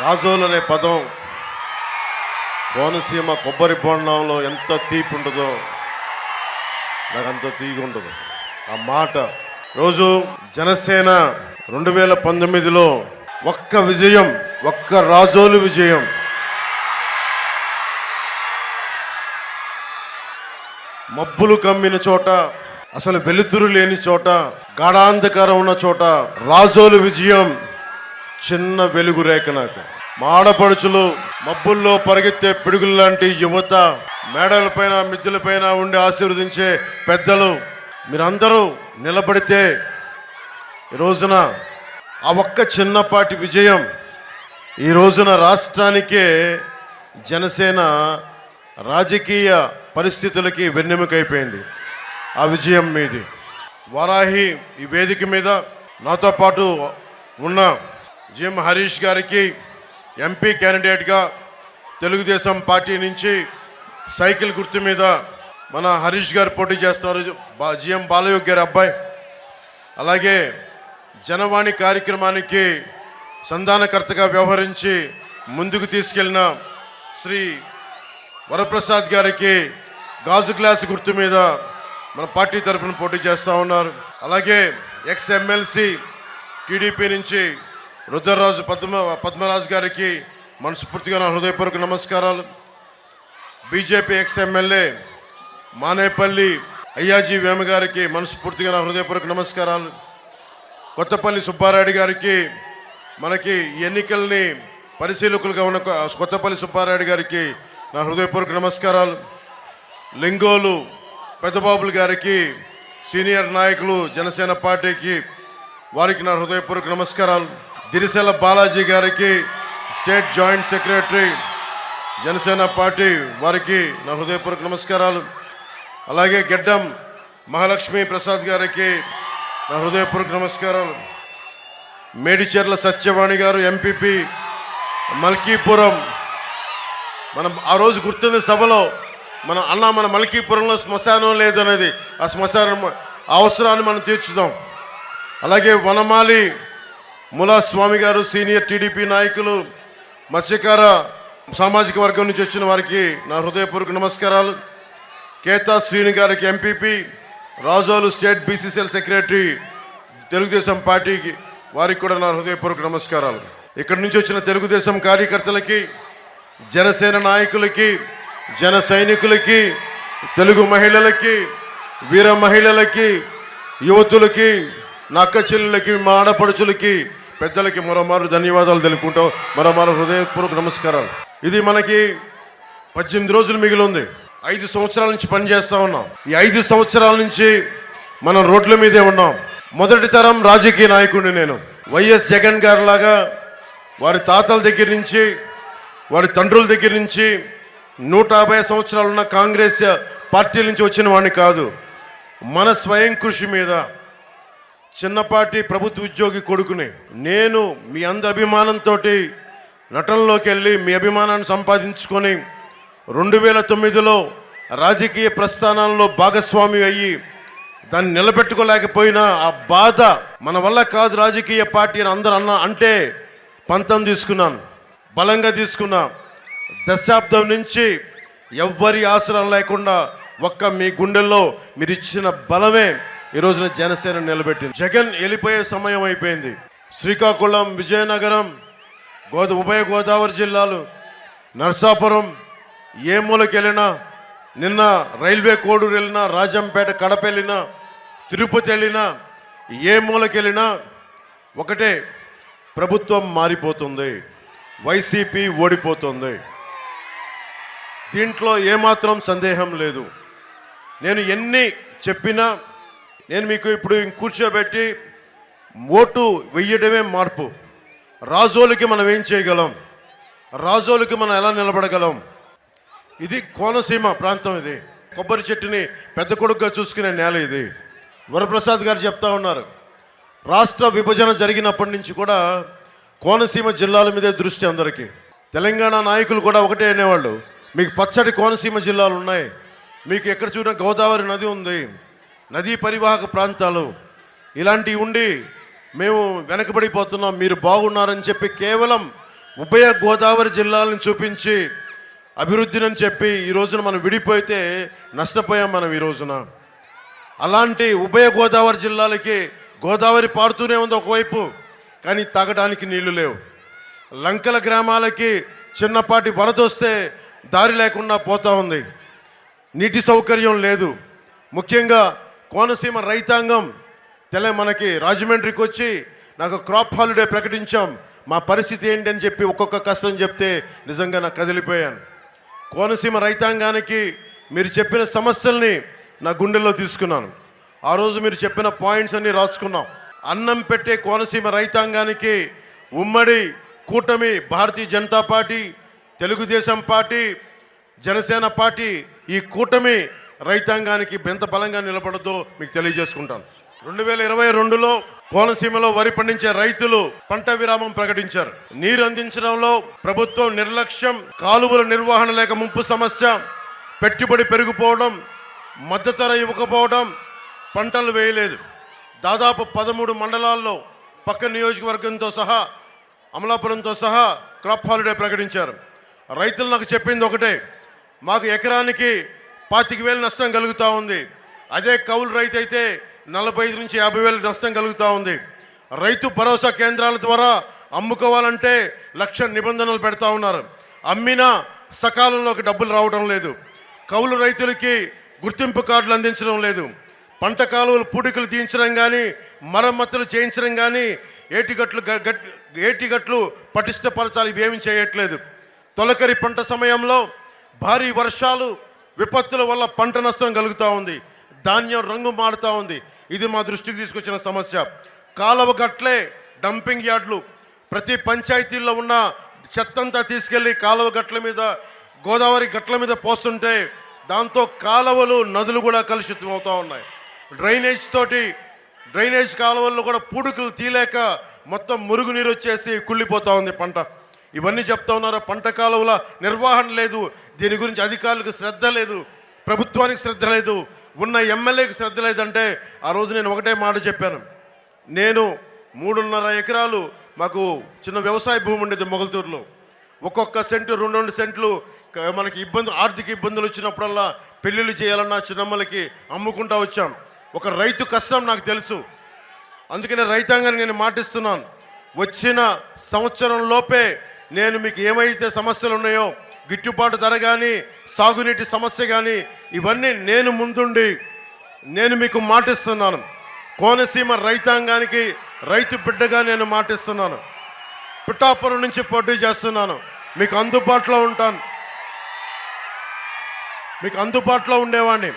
రాజోలు అనే పదం కోనసీమ కొబ్బరి బొండంలో ఎంత తీపి ఉంటుందో నాకు అంత తీగి ఉంటుంది ఆ మాట. రోజు జనసేన 2019లో ఒక్క విజయం, ఒక్క రాజోలు విజయం. మబ్బులు కమ్మిన చోట, అసలు వెలుతురు లేని చోట, గాఢాంధకారం ఉన్న చోట రాజోలు విజయం చిన్న వెలుగు రేఖ. నాకు మాడపడుచులు, మబ్బుల్లో పరిగెత్తే పిడుగులు లాంటి యువత, మేడలపైన మిద్దెలపైన ఉండి ఆశీర్వదించే పెద్దలు, మీరందరూ నిలబడితే ఈ రోజున ఆ ఒక్క చిన్నపాటి విజయం ఈ రోజున రాష్ట్రానికే, జనసేన రాజకీయ పరిస్థితులకి వెన్నెముకైపోయింది. ఆ విజయం మీది. వారాహి ఈ వేదిక మీద నాతో పాటు ఉన్న జిఎం హరీష్ గారికి ఎంపీ క్యాండిడేట్గా తెలుగుదేశం పార్టీ నుంచి సైకిల్ గుర్తు మీద మన హరీష్ గారు పోటీ చేస్తున్నారు, జిఎం బాలయోగ్ గారి అబ్బాయి. అలాగే జనవాణి కార్యక్రమానికి సంధానకర్తగా వ్యవహరించి ముందుకు తీసుకెళ్లిన శ్రీ వరప్రసాద్ గారికి గాజు గ్లాస్ గుర్తు మీద మన పార్టీ తరఫున పోటీ చేస్తూ ఉన్నారు. అలాగే ఎక్స్ ఎమ్మెల్సీ టీడీపీ నుంచి రుద్రరాజు పద్మరాజు గారికి మనస్ఫూర్తిగా నా హృదయపూర్వక నమస్కారాలు. BJP ex MLA Manepalli Ayyaji Vema గారికి మనస్ఫూర్తిగా నా హృదయపూర్వక నమస్కారాలు. కొత్తపల్లి సుబ్బారెడ్డి గారికి, మనకి ఎన్నికల్ని పరిశీలకులుగా ఉన్న కొత్తపల్లి సుబ్బారెడ్డి గారికి నా హృదయపూర్వక నమస్కారాలు. లింగోలు పెద్దబాబులు గారికి, సీనియర్ నాయకులు జనసేన పార్టీకి, వారికి నా హృదయపూర్వక నమస్కారాలు. దిరిసెల బాలాజీ గారికి, state joint secretary Janasena party, వారికి నా హృదయపూర్వక నమస్కారాలు. అలాగే గెడ్డం మహాలక్ష్మి ప్రసాద్ గారికి నా హృదయపూర్వక నమస్కారాలు. మేడిచెర్ల సత్యవాణి గారు ఎంపీపీ మల్కీపురం. మనం ఆ రోజు గుర్తుంది సభలో మన మల్కీపురంలో శ్మశానం లేదనేది, ఆ శ్మశానం అవసరాన్ని మనం తీర్చుదాం. అలాగే వనమాలి ములా స్వామి గారు సీనియర్ టీడీపీ నాయకులు, మత్స్యకార సామాజిక వర్గం నుంచి వచ్చిన వారికి నా హృదయపూర్వక నమస్కారాలు. కేతా శ్రీని గారికి MPP, Razole state BCCL secretary Telugu Desam పార్టీకి, వారికి కూడా నా హృదయపూర్వక నమస్కారాలు. ఇక్కడి నుంచి వచ్చిన తెలుగుదేశం కార్యకర్తలకి, జనసేన నాయకులకి, జన సైనికులకి, తెలుగు మహిళలకి, వీర మహిళలకి, యువతులకి, నా అక్క చెల్లెలకి, మా ఆడపడుచులకి, పెద్దలకి మరోమారు ధన్యవాదాలు తెలుపుకుంటాం. మరోమారు హృదయపూర్వక నమస్కారాలు. ఇది మనకి 18 రోజులు మిగిలి ఉంది. 5 సంవత్సరాల నుంచి పనిచేస్తూ ఉన్నాం. ఈ 5 సంవత్సరాల నుంచి మనం రోడ్ల మీదే ఉన్నాం. మొదటి తరం రాజకీయ నాయకుడిని నేను. వైఎస్ జగన్ గారు లాగా వారి తాతల దగ్గర నుంచి, వారి తండ్రుల దగ్గర నుంచి 150 సంవత్సరాలు ఉన్న కాంగ్రెస్ పార్టీల నుంచి వచ్చిన వాడిని కాదు. మన స్వయం కృషి మీద చిన్నపాటి ప్రభుత్వ ఉద్యోగి కొడుకుని నేను మీ అందరి అభిమానంతో నటనలోకి వెళ్ళి మీ అభిమానాన్ని సంపాదించుకొని 2009లో రాజకీయ ప్రస్థానాల్లో భాగస్వామి అయ్యి దాన్ని నిలబెట్టుకోలేకపోయినా ఆ బాధ, మన వల్ల కాదు రాజకీయ పార్టీ అని అందరూ అంటే పంతం తీసుకున్నాను, బలంగా తీసుకున్నా. దశాబ్దం నుంచి ఎవ్వరి ఆసరా లేకుండా ఒక్క మీ గుండెల్లో మీరు ఇచ్చిన బలమే ఈ రోజున జనసేన నిలబెట్టింది. జగన్ వెళ్ళిపోయే సమయం అయిపోయింది. శ్రీకాకుళం, విజయనగరం, ఉభయ గోదావరి జిల్లాలు, నర్సాపురం, ఏ మూలకి వెళ్ళినా, నిన్న రైల్వే కోడూరు వెళ్ళినా, రాజంపేట, కడప వెళ్ళినా, తిరుపతి వెళ్ళినా, ఏ మూలకి వెళ్ళినా ఒకటే, ప్రభుత్వం మారిపోతుంది, వైసీపీ ఓడిపోతుంది. దీంట్లో ఏమాత్రం సందేహం లేదు. నేను ఎన్ని చెప్పినా, నేను మీకు ఇప్పుడు కూర్చోబెట్టి ఓటు వెయ్యడమే మార్పు. రాజోలకి మనం ఏం చేయగలం, రాజోలకి మనం ఎలా నిలబడగలం? ఇది కోనసీమ ప్రాంతం. ఇది కొబ్బరి చెట్టుని పెద్ద కొడుకుగా చూసుకునే నేల ఇది. వరప్రసాద్ గారు చెప్తా ఉన్నారు, రాష్ట్ర విభజన జరిగినప్పటి నుంచి కూడా కోనసీమ జిల్లాల మీదే దృష్టి అందరికీ. తెలంగాణ నాయకులు కూడా ఒకటే అనేవాళ్ళు, మీకు పచ్చడి కోనసీమ జిల్లాలు ఉన్నాయి, మీకు ఎక్కడ చూసినా గోదావరి నది ఉంది, నదీ పరివాహక ప్రాంతాలు ఇలాంటివి ఉండి మేము వెనకబడిపోతున్నాం, మీరు బాగున్నారని చెప్పి కేవలం ఉభయ గోదావరి జిల్లాలను చూపించి అభివృద్ధిని చెప్పి ఈ రోజున మనం విడిపోతే నష్టపోయాం మనం ఈ రోజున. అలాంటి ఉభయ గోదావరి జిల్లాలకి గోదావరి పారుతూనే ఉంది ఒకవైపు, కానీ తాగడానికి నీళ్లు లేవు. లంకల గ్రామాలకి చిన్నపాటి వరద వస్తే దారి లేకుండా పోతూ ఉంది, నీటి సౌకర్యం లేదు. ముఖ్యంగా కోనసీమ రైతాంగం మనకి రాజమండ్రికి వచ్చి నాకు క్రాప్ హాలిడే ప్రకటించాం, మా పరిస్థితి ఏంటి అని చెప్పి ఒక్కొక్క కష్టం చెప్తే నిజంగా నాకు కదిలిపోయాను. కోనసీమ రైతాంగానికి మీరు చెప్పిన సమస్యల్ని నా గుండెల్లో తీసుకున్నాను. ఆ రోజు మీరు చెప్పిన పాయింట్స్ అన్ని రాసుకున్నాం. అన్నం పెట్టే కోనసీమ రైతాంగానికి ఉమ్మడి కూటమి Bharatiya Janata party, Telugu Desam party, Janasena party ఈ కూటమి రైతాంగానికి ఎంత బలంగా నిలబడదో మీకు తెలియజేసుకుంటాను. 2022లో కోనసీమలో వరి పండించే రైతులు పంట విరామం ప్రకటించారు. నీరు అందించడంలో ప్రభుత్వం నిర్లక్ష్యం, కాలువల నిర్వహణ లేక ముంపు సమస్య, పెట్టుబడి పెరిగిపోవడం, మద్దతు ధర ఇవ్వకపోవడం, పంటలు వేయలేదు. దాదాపు 13 మండలాల్లో పక్క నియోజకవర్గంతో సహా అమలాపురంతో సహా క్రాప్ హాలిడే ప్రకటించారు. రైతులు నాకు చెప్పింది ఒకటే, మాకు ఎకరానికి 25,000 నష్టం కలుగుతూ ఉంది. అదే కౌలు రైతు అయితే 45 నుంచి 50,000 నష్టం కలుగుతూ ఉంది. రైతు భరోసా కేంద్రాల ద్వారా అమ్ముకోవాలంటే 1,00,000 నిబంధనలు పెడతా ఉన్నారు. అమ్మినా సకాలంలోకి డబ్బులు రావడం లేదు. కౌలు రైతులకి గుర్తింపు కార్డులు అందించడం లేదు. పంట కాలువలు పూడికలు తీయించడం కానీ, మరమ్మతులు చేయించడం కానీ, ఏటిగట్లు పటిష్టపరచాలి, ఇవేమీ చేయట్లేదు. తొలకరి పంట సమయంలో భారీ వర్షాలు, విపత్తుల వల్ల పంట నష్టం కలుగుతూ ఉంది. ధాన్యం రంగు మారుతూ ఉంది. ఇది మా దృష్టికి తీసుకొచ్చిన సమస్య. కాలువ గట్లే డంపింగ్ యార్డ్లు, ప్రతి పంచాయతీల్లో ఉన్న చెత్తంతా తీసుకెళ్ళి కాలువ గట్ల మీద, గోదావరి గట్ల మీద పోస్తుంటే దాంతో కాలువలు, నదులు కూడా కలుషితం అవుతూ ఉన్నాయి. డ్రైనేజ్ కాలువల్లో కూడా పూడుకులు తీలేక మొత్తం మురుగునీరు వచ్చేసి కుళ్ళిపోతూ ఉంది పంట. ఇవన్నీ చెప్తా ఉన్నారు. పంట కాలువల నిర్వహణ లేదు, దీని గురించి అధికారులకు శ్రద్ధ లేదు, ప్రభుత్వానికి శ్రద్ధ లేదు, ఉన్న ఎమ్మెల్యేకి శ్రద్ధ లేదంటే ఆ రోజు నేను ఒకటే మాట చెప్పాను. నేను 3.5 ఎకరాలు మాకు చిన్న వ్యవసాయ భూమి ఉండేది మొగల్తూరులో. ఒక్కొక్క సెంటు 2 సెంట్లు మనకి ఆర్థిక ఇబ్బందులు వచ్చినప్పుడల్లా పెళ్ళిళ్ళు చేయాలన్నా చిన్నమ్మలకి అమ్ముకుంటా వచ్చాం. ఒక రైతు కష్టం నాకు తెలుసు. అందుకనే రైతాంగాన్ని నేను మాటిస్తున్నాను, వచ్చిన సంవత్సరం లోపే నేను మీకు ఏమైతే సమస్యలు ఉన్నాయో, గిట్టుబాటు ధర కానీ, సాగునీటి సమస్య కానీ, ఇవన్నీ నేను ముందుండి నేను మీకు మాటిస్తున్నాను. కోనసీమ రైతాంగానికి రైతు బిడ్డగా నేను మాటిస్తున్నాను. పిఠాపురం నుంచి పోటీ చేస్తున్నాను. మీకు అందుబాటులో ఉంటాను, మీకు అందుబాటులో ఉండేవాడిని,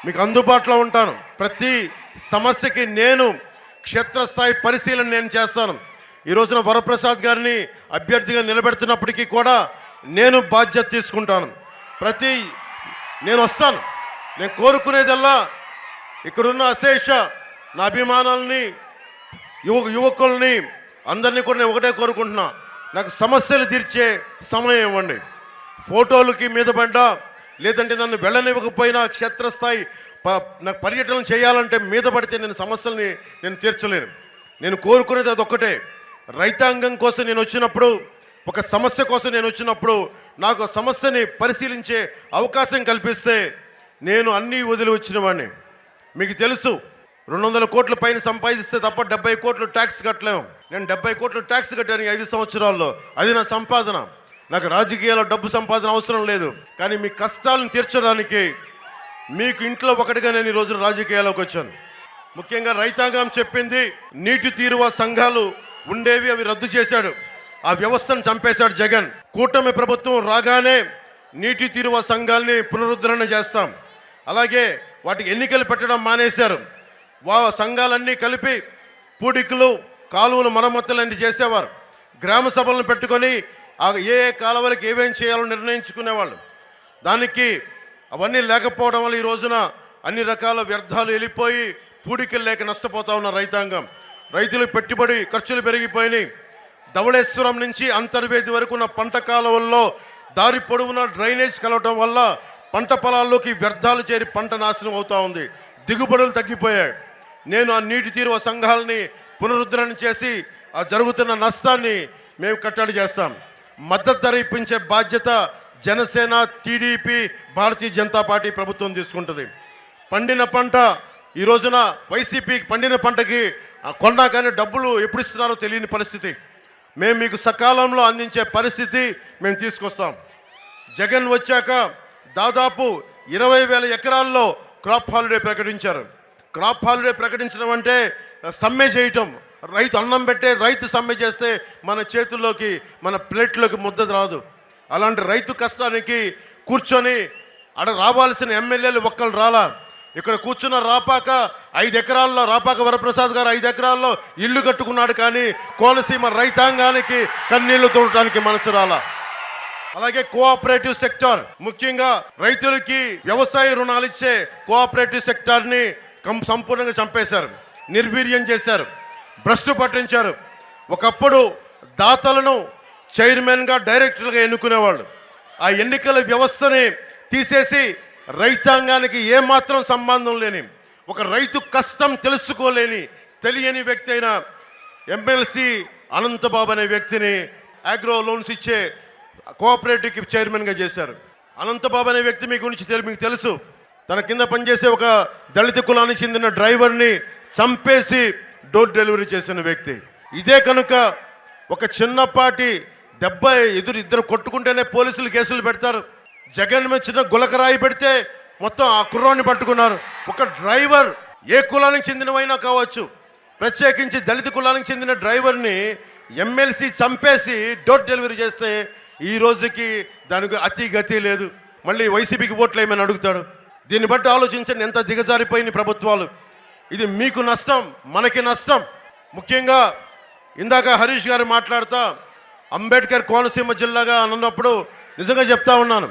మీకు అందుబాటులో ఉంటాను. ప్రతి సమస్యకి నేను క్షేత్రస్థాయి పరిశీలన నేను చేస్తాను. ఈ రోజున వరప్రసాద్ గారిని అభ్యర్థిగా నిలబెడుతున్నప్పటికీ కూడా నేను బాధ్యత తీసుకుంటాను. నేను వస్తాను. నేను కోరుకునేదల్లా ఇక్కడున్న అశేష నా అభిమానాలని, యువకుల్ని అందరినీ కూడా నేను ఒకటే కోరుకుంటున్నా, నాకు సమస్యలు తీర్చే సమయం ఇవ్వండి. ఫోటోలకి మీద పడ్డా, లేదంటే నన్ను వెళ్ళనివ్వకపోయినా క్షేత్రస్థాయి నాకు పర్యటన చేయాలంటే మీద పడితే నేను సమస్యల్ని నేను తీర్చలేను. నేను కోరుకునేది అదొక్కటే. రైతాంగం కోసం నేను వచ్చినప్పుడు, ఒక సమస్య కోసం నేను వచ్చినప్పుడు నాకు సమస్యని పరిశీలించే అవకాశం కల్పిస్తే నేను అన్నీ వదిలి వచ్చిన వాడిని. మీకు తెలుసు, 200 కోట్ల పైన సంపాదిస్తే తప్ప 70 కోట్లు ట్యాక్స్ కట్టలేము. నేను 70 కోట్లు ట్యాక్స్ కట్టాను 5 సంవత్సరాల్లో. అది నా సంపాదన. నాకు రాజకీయాల్లో డబ్బు సంపాదన అవసరం లేదు. కానీ మీ కష్టాలను తీర్చడానికి మీకు ఇంట్లో ఒకటిగా నేను ఈరోజు రాజకీయాల్లోకి వచ్చాను. ముఖ్యంగా రైతాంగం చెప్పింది, నీటి తీరువ సంఘాలు ఉండేవి, అవి రద్దు చేశాడు. ఆ వ్యవస్థను చంపేశాడు జగన్. కూటమి ప్రభుత్వం రాగానే నీటి తీరువ సంఘాలని పునరుద్ధరణ చేస్తాం. అలాగే వాటికి ఎన్నికలు పెట్టడం మానేశారు. సంఘాలన్నీ కలిపి పూడికలు, కాలువలు, మరమ్మతులన్నీ చేసేవారు. గ్రామ సభలను పెట్టుకొని ఏ కాలువలకి ఏమేం చేయాలో నిర్ణయించుకునేవాళ్ళు. దానికి అవన్నీ లేకపోవడం వల్ల ఈ రోజున అన్ని రకాల వ్యర్థాలు వెళ్ళిపోయి పూడికలు లేక నష్టపోతా ఉన్న రైతాంగం. రైతులు పెట్టుబడి ఖర్చులు పెరిగిపోయినాయి. ధవళేశ్వరం నుంచి అంతర్వేది వరకు ఉన్న పంట కాలువల్లో దారి పొడవున డ్రైనేజ్ కలవటం వల్ల పంట పొలాల్లోకి వ్యర్థాలు చేరి పంట నాశనం అవుతూ ఉంది. దిగుబడులు తగ్గిపోయాయి. నేను ఆ నీటి తీరువ సంఘాలని పునరుద్ధరణ చేసి ఆ జరుగుతున్న నష్టాన్ని మేము కట్టడి చేస్తాం. మద్దతు ధర ఇప్పించే బాధ్యత జనసేన, టీడీపీ, భారతీయ జనతా పార్టీ ప్రభుత్వం తీసుకుంటుంది. పండిన పంట ఈ రోజున వైసీపీ పండిన పంటకి కొన్నా కానీ డబ్బులు ఎప్పుడు ఇస్తున్నారో తెలియని పరిస్థితి. మేము మీకు సకాలంలో అందించే పరిస్థితి మేము తీసుకొస్తాం. జగన్ వచ్చాక దాదాపు 20,000 ఎకరాల్లో క్రాప్ హాలిడే ప్రకటించారు. క్రాప్ హాలిడే ప్రకటించడం అంటే సమ్మె చేయటం. రైతు అన్నం పెట్టే రైతు సమ్మె చేస్తే మన చేతుల్లోకి, మన ప్లేట్లోకి ముద్ద రాదు. అలాంటి రైతు కష్టానికి కూర్చొని అక్కడ రావాల్సిన ఎమ్మెల్యేలు ఒక్కరు రాలా. ఇక్కడ కూర్చున్న రాపాక 5 ఎకరాల్లో, రాపాక వరప్రసాద్ గారు 5 ఎకరాల్లో ఇల్లు కట్టుకున్నాడు, కానీ కోనసీమ రైతాంగానికి కన్నీళ్లు తోడటానికి మనసు రాలా. అలాగే కోఆపరేటివ్ సెక్టార్, ముఖ్యంగా రైతులకి వ్యవసాయ రుణాలు ఇచ్చే కోఆపరేటివ్ సెక్టార్ని సంపూర్ణంగా చంపేశారు, నిర్వీర్యం చేశారు, భ్రష్టు పట్టించారు. ఒకప్పుడు దాతలను చైర్మన్గా, డైరెక్టర్గా ఎన్నుకునేవాళ్ళు. ఆ ఎన్నికల వ్యవస్థని తీసేసి రైతాంగానికి ఏమాత్రం సంబంధం లేని, ఒక రైతు కష్టం తెలుసుకోలేని, తెలియని వ్యక్తి అయిన ఎమ్మెల్సీ అనంతబాబు అనే వ్యక్తిని అగ్రో లోన్స్ ఇచ్చే కోఆపరేటివ్కి చైర్మన్గా చేశారు. అనంతబాబు అనే వ్యక్తి మీ గురించి మీకు తెలుసు. తన కింద పనిచేసే ఒక దళిత కులానికి చెందిన డ్రైవర్ని చంపేసి డోర్ డెలివరీ చేసిన వ్యక్తి. ఇదే కనుక ఒక చిన్నపాటి దెబ్బ ఇద్దరు కొట్టుకుంటేనే పోలీసులు కేసులు పెడతారు. జగన్ మీద చిన్న గులకరాయి పెడితే మొత్తం ఆ కుర్రాన్ని పట్టుకున్నారు. ఒక డ్రైవర్ ఏ కులానికి చెందినవైనా కావచ్చు, ప్రత్యేకించి దళిత కులానికి చెందిన డ్రైవర్ని ఎమ్మెల్సీ చంపేసి డోర్ డెలివరీ చేస్తే ఈ రోజుకి దానికి అతి గతి లేదు. మళ్ళీ వైసీపీకి ఓట్లు ఏమని అడుగుతాడు. దీన్ని బట్టి ఆలోచించండి ఎంత దిగజారిపోయిన ప్రభుత్వాలు. ఇది మీకు నష్టం, మనకి నష్టం. ముఖ్యంగా ఇందాక హరీష్ గారు మాట్లాడుతా అంబేద్కర్ కోనసీమ జిల్లాగా అన్నప్పుడు నిజంగా చెప్తా ఉన్నాను.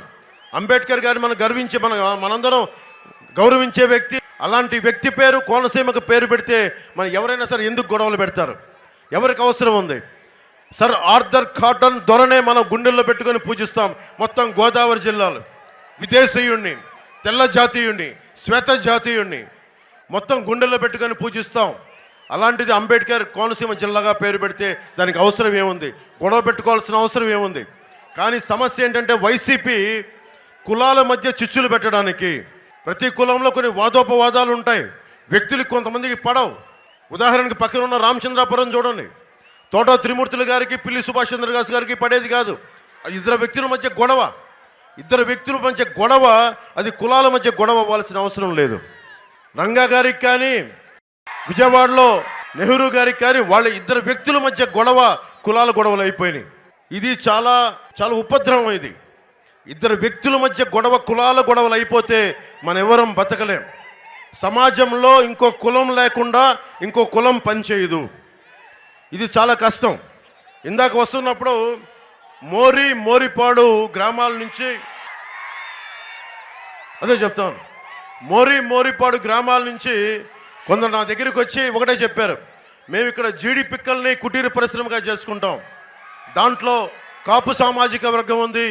అంబేద్కర్ గారిని మనం గర్వించే, మనందరం గౌరవించే వ్యక్తి. అలాంటి వ్యక్తి పేరు కోనసీమకు పేరు పెడితే మనం ఎవరైనా సరే ఎందుకు గొడవలు పెడతారు? ఎవరికి అవసరం ఉంది? సర్ ఆర్థర్ కాటన్ దొరనే మనం గుండెల్లో పెట్టుకొని పూజిస్తాం. మొత్తం గోదావరి జిల్లాలు విదేశీయుణ్ణి, తెల్ల జాతీయుణ్ణి, శ్వేత జాతీయుణ్ణి మొత్తం గుండెల్లో పెట్టుకొని పూజిస్తాం. అలాంటిది అంబేద్కర్ కోనసీమ జిల్లాగా పేరు పెడితే దానికి అవసరం ఏముంది? గొడవ పెట్టుకోవాల్సిన అవసరం ఏముంది? కానీ సమస్య ఏంటంటే వైసీపీ కులాల మధ్య చిచ్చులు పెట్టడానికి, ప్రతి కులంలో కొన్ని వాదోపవాదాలు ఉంటాయి. వ్యక్తులకు కొంతమందికి పడవు. ఉదాహరణకి పక్కన ఉన్న రామచంద్రాపురం చూడండి, తోట త్రిమూర్తులు గారికి, పిల్లి సుభాష్ చంద్రదాస్ గారికి పడేది కాదు. ఇద్దరు వ్యక్తుల మధ్య గొడవ, అది కులాల మధ్య గొడవ అవ్వాల్సిన అవసరం లేదు. రంగా గారికి కానీ, విజయవాడలో నెహ్రూ గారికి కానీ వాళ్ళ ఇద్దరు వ్యక్తుల మధ్య గొడవ కులాల గొడవలు అయిపోయినాయి. ఇది చాలా చాలా ఉపద్రవం. ఇది ఇద్దరు వ్యక్తుల మధ్య గొడవ, కులాల గొడవలు అయిపోతే మనం ఎవరం బతకలేం. సమాజంలో ఇంకో కులం లేకుండా ఇంకో కులం పనిచేయదు. ఇది చాలా కష్టం. ఇందాక వస్తున్నప్పుడు మోరిపాడు గ్రామాల నుంచి అదే చెప్తాను. మోరిపాడు గ్రామాల నుంచి కొందరు నా దగ్గరికి వచ్చి ఒకటే చెప్పారు, మేము ఇక్కడ జీడి పిక్కల్ని కుటీర పరిశ్రమగా చేసుకుంటాం. దాంట్లో కాపు సామాజిక వర్గం ఉంది,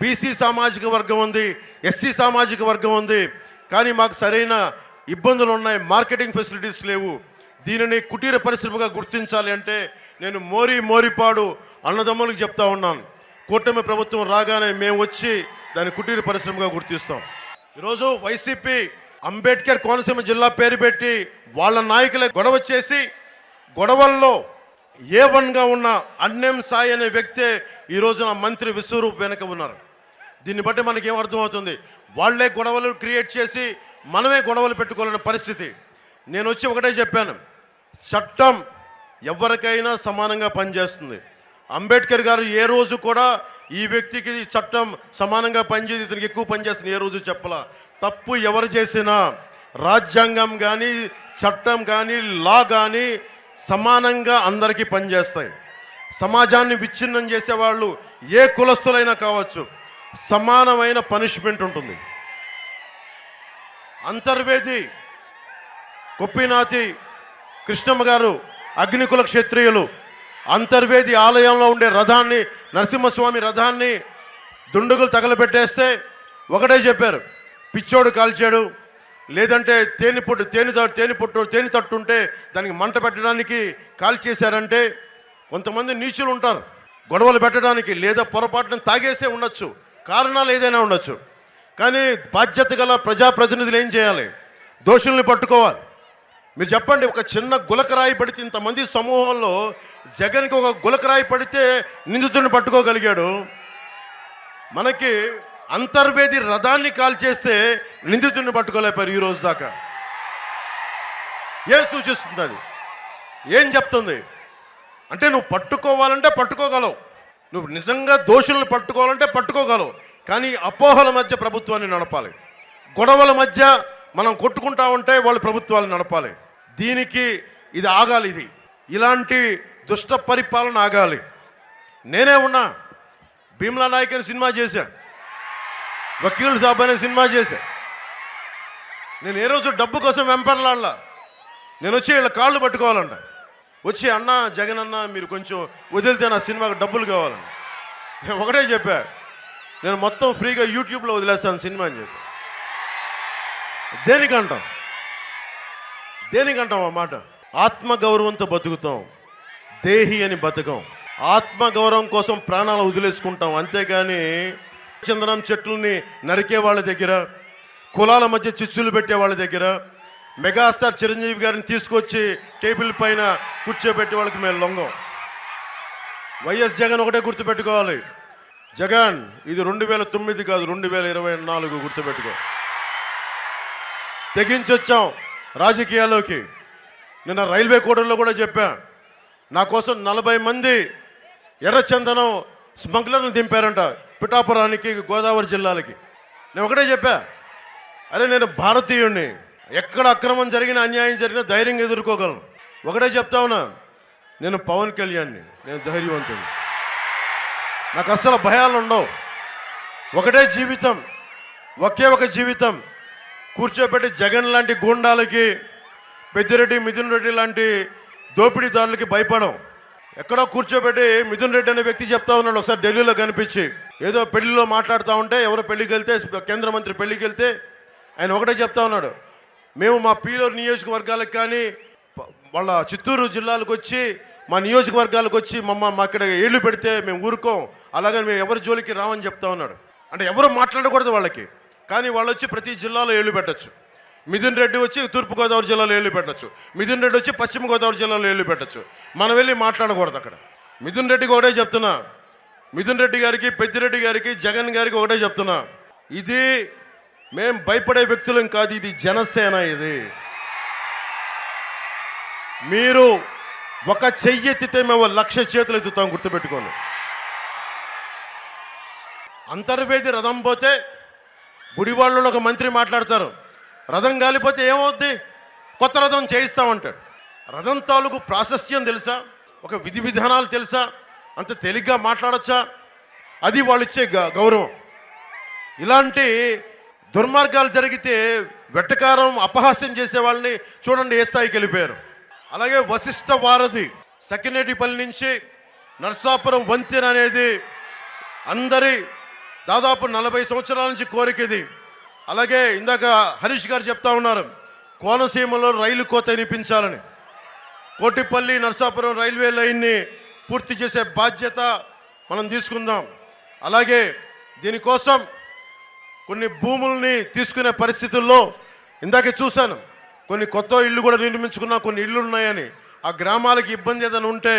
బీసీ సామాజిక వర్గం ఉంది, ఎస్సీ సామాజిక వర్గం ఉంది. కానీ మాకు సరైన ఇబ్బందులు ఉన్నాయి, మార్కెటింగ్ ఫెసిలిటీస్ లేవు. దీనిని కుటీర పరిశ్రమగా గుర్తించాలి అంటే నేను మోరిపాడు అన్నదమ్ములకు చెప్తా ఉన్నాను. కూటమి ప్రభుత్వం రాగానే మేము వచ్చి దాన్ని కుటీర పరిశ్రమగా గుర్తిస్తాం. ఈరోజు వైసీపీ అంబేద్కర్ కోనసీమ జిల్లా పేరు పెట్టి వాళ్ళ నాయకులే గొడవ చేసి, గొడవల్లో A1గా ఉన్న అన్నం సాయి అనే వ్యక్తే ఈ రోజున మంత్రి విశ్వరూప్ వెనక ఉన్నారు. దీన్ని బట్టి మనకేం అర్థమవుతుంది? వాళ్లే గొడవలు క్రియేట్ చేసి మనమే గొడవలు పెట్టుకోవాలనే పరిస్థితి. నేను వచ్చి ఒకటే చెప్పాను, చట్టం ఎవరికైనా సమానంగా పనిచేస్తుంది. అంబేద్కర్ గారు ఏ రోజు కూడా ఈ వ్యక్తికి చట్టం సమానంగా పనిచేసి ఇతనికి ఎక్కువ పనిచేస్తుంది ఏ రోజు చెప్పలా. తప్పు ఎవరు చేసినా రాజ్యాంగం కానీ, చట్టం కానీ, లా కానీ సమానంగా అందరికీ పనిచేస్తాయి. సమాజాన్ని విచ్ఛిన్నం చేసేవాళ్ళు ఏ కులస్తులైనా కావచ్చు, సమానమైన పనిష్మెంట్ ఉంటుంది. అంతర్వేది కొప్పినాతి కృష్ణమ్మ గారు అగ్నికుల క్షత్రియులు అంతర్వేది ఆలయంలో ఉండే రథాన్ని, నరసింహస్వామి రథాన్ని దుండుగులు తగలబెట్టేస్తే ఒకటే చెప్పారు, పిచ్చోడు కాల్చాడు, లేదంటే తేనె తట్టుంటే దానికి మంట పెట్టడానికి కాల్చేశారంటే కొంతమంది నీచులు ఉంటారు. గొడవలు పెట్టడానికి, లేదా పొరపాటున తాగేసే ఉండొచ్చు, కారణాలు ఏదైనా ఉండొచ్చు. కానీ బాధ్యత గల ప్రజాప్రతినిధులు ఏం చేయాలి? దోషుల్ని పట్టుకోవాలి. మీరు చెప్పండి, ఒక చిన్న గులకరాయి పడితే ఇంతమంది సమూహంలో జగన్కి ఒక గులకరాయి పడితే నిందితుడిని పట్టుకోగలిగాడు. మనకి అంతర్వేది రథాన్ని కాల్చేస్తే నిందితుడిని పట్టుకోలేపారు ఈ రోజు దాకా. ఏం సూచిస్తుంది అది? ఏం చెప్తుంది అంటే నువ్వు పట్టుకోవాలంటే పట్టుకోగలవు, నువ్వు నిజంగా దోషులను పట్టుకోవాలంటే పట్టుకోగలవు. కానీ అపోహల మధ్య ప్రభుత్వాన్ని నడపాలి, గొడవల మధ్య మనం కొట్టుకుంటా ఉంటే వాళ్ళు ప్రభుత్వాలు నడపాలి. దీనికి ఇది ఆగాలి. ఇలాంటి దుష్ట పరిపాలన ఆగాలి. నేనే ఉన్నా, భీమ్లా నాయక్ అని సినిమా చేశా, వకీల్ సాబ్ అనే సినిమా చేశా. నేను ఏ రోజు డబ్బు కోసం వెంపర్లాడలా. నేను వచ్చి వీళ్ళ కాళ్ళు పట్టుకోవాలంట, వచ్చి అన్న జగన్ అన్న మీరు కొంచెం వదిలితే నా సినిమాకి డబ్బులు కావాలని. నేను ఒకటే చెప్పా, నేను మొత్తం ఫ్రీగా యూట్యూబ్లో వదిలేస్తాను సినిమా అని చెప్పి. దేనికంటాం ఆ మాట? ఆత్మగౌరవంతో బతుకుతాం, దేహి అని బతకం. ఆత్మగౌరవం కోసం ప్రాణాలు వదిలేసుకుంటాం, అంతేగాని చందనం చెట్లని నరికే వాళ్ళ దగ్గర, కులాల మధ్య చిచ్చులు పెట్టే వాళ్ళ దగ్గర, మెగాస్టార్ చిరంజీవి గారిని తీసుకొచ్చి టేబుల్ పైన కూర్చోబెట్టే వాళ్ళకి మేము లొంగం. వైఎస్ జగన్ ఒకటే గుర్తుపెట్టుకోవాలి, జగన్ ఇది 2009 కాదు 2024 గుర్తుపెట్టుకో. తెగించొచ్చాం రాజకీయాల్లోకి. నిన్న రైల్వే కోడల్లో కూడా చెప్పా, నా కోసం 40 మంది ఎర్రచందనం స్మగ్లర్లు దింపారంట పిఠాపురానికి, గోదావరి జిల్లాలకి. నేను ఒకటే చెప్పా, అరే నేను భారతీయుడిని, ఎక్కడ అక్రమం జరిగినా అన్యాయం జరిగినా ధైర్యంగా ఎదుర్కోగలను. ఒకటే చెప్తా ఉన్నా, నేను పవన్ కళ్యాణ్ని, నేను ధైర్యవంతుని, నాకు అస్సలు భయాలు ఉండవు. ఒకటే జీవితం, ఒకే ఒక జీవితం. కూర్చోబెట్టి జగన్ లాంటి గూండాలకి, పెద్దిరెడ్డి మిథున్ రెడ్డి లాంటి దోపిడీదారులకి భయపడం. ఎక్కడో కూర్చోబెట్టి మిథున్ రెడ్డి అనే వ్యక్తి చెప్తా ఉన్నాడు, ఒకసారి ఢిల్లీలో కనిపించి ఏదో పెళ్లిలో మాట్లాడుతూ ఉంటే, ఎవరో పెళ్లికి వెళ్తే, కేంద్ర మంత్రి పెళ్లికి వెళ్తే ఆయన ఒకటే చెప్తా ఉన్నాడు, మేము మా పీలూరు నియోజకవర్గాలకు కానీ వాళ్ళ చిత్తూరు జిల్లాలకు వచ్చి మా నియోజకవర్గాలకు వచ్చి మా అక్కడ ఏళ్ళు పెడితే మేము ఊరుకోం, అలాగని మేము ఎవరి జోలికి రామని చెప్తా ఉన్నాడు. అంటే ఎవరు మాట్లాడకూడదు వాళ్ళకి, కానీ వాళ్ళు వచ్చి ప్రతి జిల్లాలో ఏళ్ళు పెట్టచ్చు. మిథున్ రెడ్డి వచ్చి తూర్పుగోదావరి జిల్లాలో ఏళ్ళు పెట్టచ్చు, మిథున్ రెడ్డి వచ్చి పశ్చిమ గోదావరి జిల్లాలో ఏళ్ళు పెట్టచ్చు. మనం వెళ్ళి మాట్లాడకూడదు అక్కడ. మిథున్ రెడ్డికి ఒకటే చెప్తున్నా, మిథున్ రెడ్డి గారికి, పెద్దిరెడ్డి గారికి, జగన్ గారికి ఒకటే చెప్తున్నా, ఇది మేం భయపడే వ్యక్తులం కాదు, ఇది జనసేన. ఇది మీరు ఒక చెయ్యి ఎత్తితే మేము 1,00,000 చేతులు ఎత్తుతాం, గుర్తుపెట్టుకోండి. అంతర్వేది రథం పోతే గుడివాళ్ళలో ఒక మంత్రి మాట్లాడతారు, రథం గాలిపోతే ఏమవుద్ది, కొత్త రథం చేయిస్తామంటాడు. రథం తాలూకు ప్రాశస్త్యం తెలుసా, ఒక విధి విధానాలు తెలుసా, అంత తేలిగ్గా మాట్లాడచ్చా? అది వాళ్ళు ఇచ్చే గౌరవం. ఇలాంటి దుర్మార్గాలు జరిగితే వెట్టకారం అపహాస్యం చేసే వాళ్ళని చూడండి ఏ స్థాయికి వెళ్ళిపోయారు. అలాగే వశిష్ఠ వారధి సకినేటిపల్లి నుంచి నర్సాపురం వంతెన అనేది అందరి దాదాపు 40 సంవత్సరాల నుంచి కోరిక ఇది. అలాగే ఇందాక హరీష్ గారు చెప్తా ఉన్నారు, కోనసీమలో రైలు కోత వినిపించాలని. కోటిపల్లి నర్సాపురం రైల్వే లైన్ని పూర్తి చేసే బాధ్యత మనం తీసుకుందాం. అలాగే దీనికోసం కొన్ని భూముల్ని తీసుకునే పరిస్థితుల్లో ఇందాకే చూశాను, కొన్ని కొత్త ఇళ్ళు కూడా నిర్మించుకున్నా, కొన్ని ఇళ్ళు ఉన్నాయని. ఆ గ్రామాలకు ఇబ్బంది ఏదైనా ఉంటే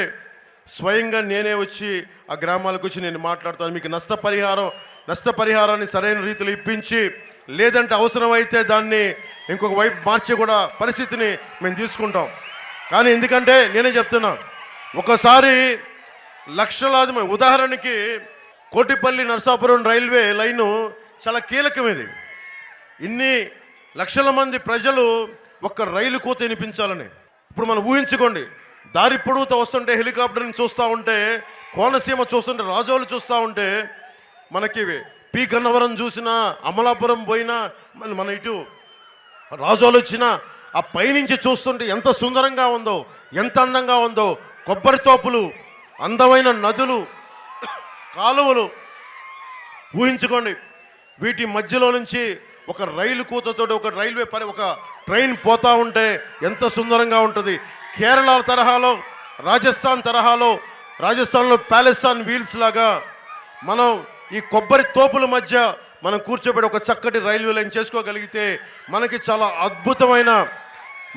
స్వయంగా నేనే వచ్చి ఆ గ్రామాలకు వచ్చి నేను మాట్లాడతాను. మీకు నష్టపరిహారాన్ని సరైన రీతిలో ఇప్పించి, లేదంటే అవసరమైతే దాన్ని ఇంకొక వైపు మార్చే కూడా పరిస్థితిని మేము తీసుకుంటాం. కానీ ఎందుకంటే నేనే చెప్తున్నా, ఒకసారి లక్షలాది, ఉదాహరణకి కోటిపల్లి నర్సాపురం రైల్వే లైను చాలా కీలకం. ఇది ఇన్ని లక్షల మంది ప్రజలు ఒక్క రైలు కోత వినిపించాలని. ఇప్పుడు మనం ఊహించుకోండి, దారి పొడుగుతూ వస్తుంటే హెలికాప్టర్ని చూస్తూ ఉంటే, కోనసీమ చూస్తుంటే, రాజోలు చూస్తూ ఉంటే, మనకి పి గన్నవరం చూసినా, అమలాపురం పోయినా, మన ఇటు రాజోలు వచ్చినా, ఆ పైనుంచి చూస్తుంటే ఎంత సుందరంగా ఉందో, ఎంత అందంగా ఉందో. కొబ్బరి తోపులు, అందమైన నదులు, కాలువలు ఊహించుకోండి. వీటి మధ్యలో నుంచి ఒక రైలు కూతతో ఒక ట్రైన్ పోతా ఉంటే ఎంత సుందరంగా ఉంటుంది. కేరళ తరహాలో, రాజస్థాన్ తరహాలో రాజస్థాన్లో ప్యాలెస్టాన్ వీల్స్ లాగా మనం ఈ కొబ్బరి తోపుల మధ్య మనం కూర్చోబెట్టి ఒక చక్కటి రైల్వే లైన్ చేసుకోగలిగితే మనకి చాలా అద్భుతమైన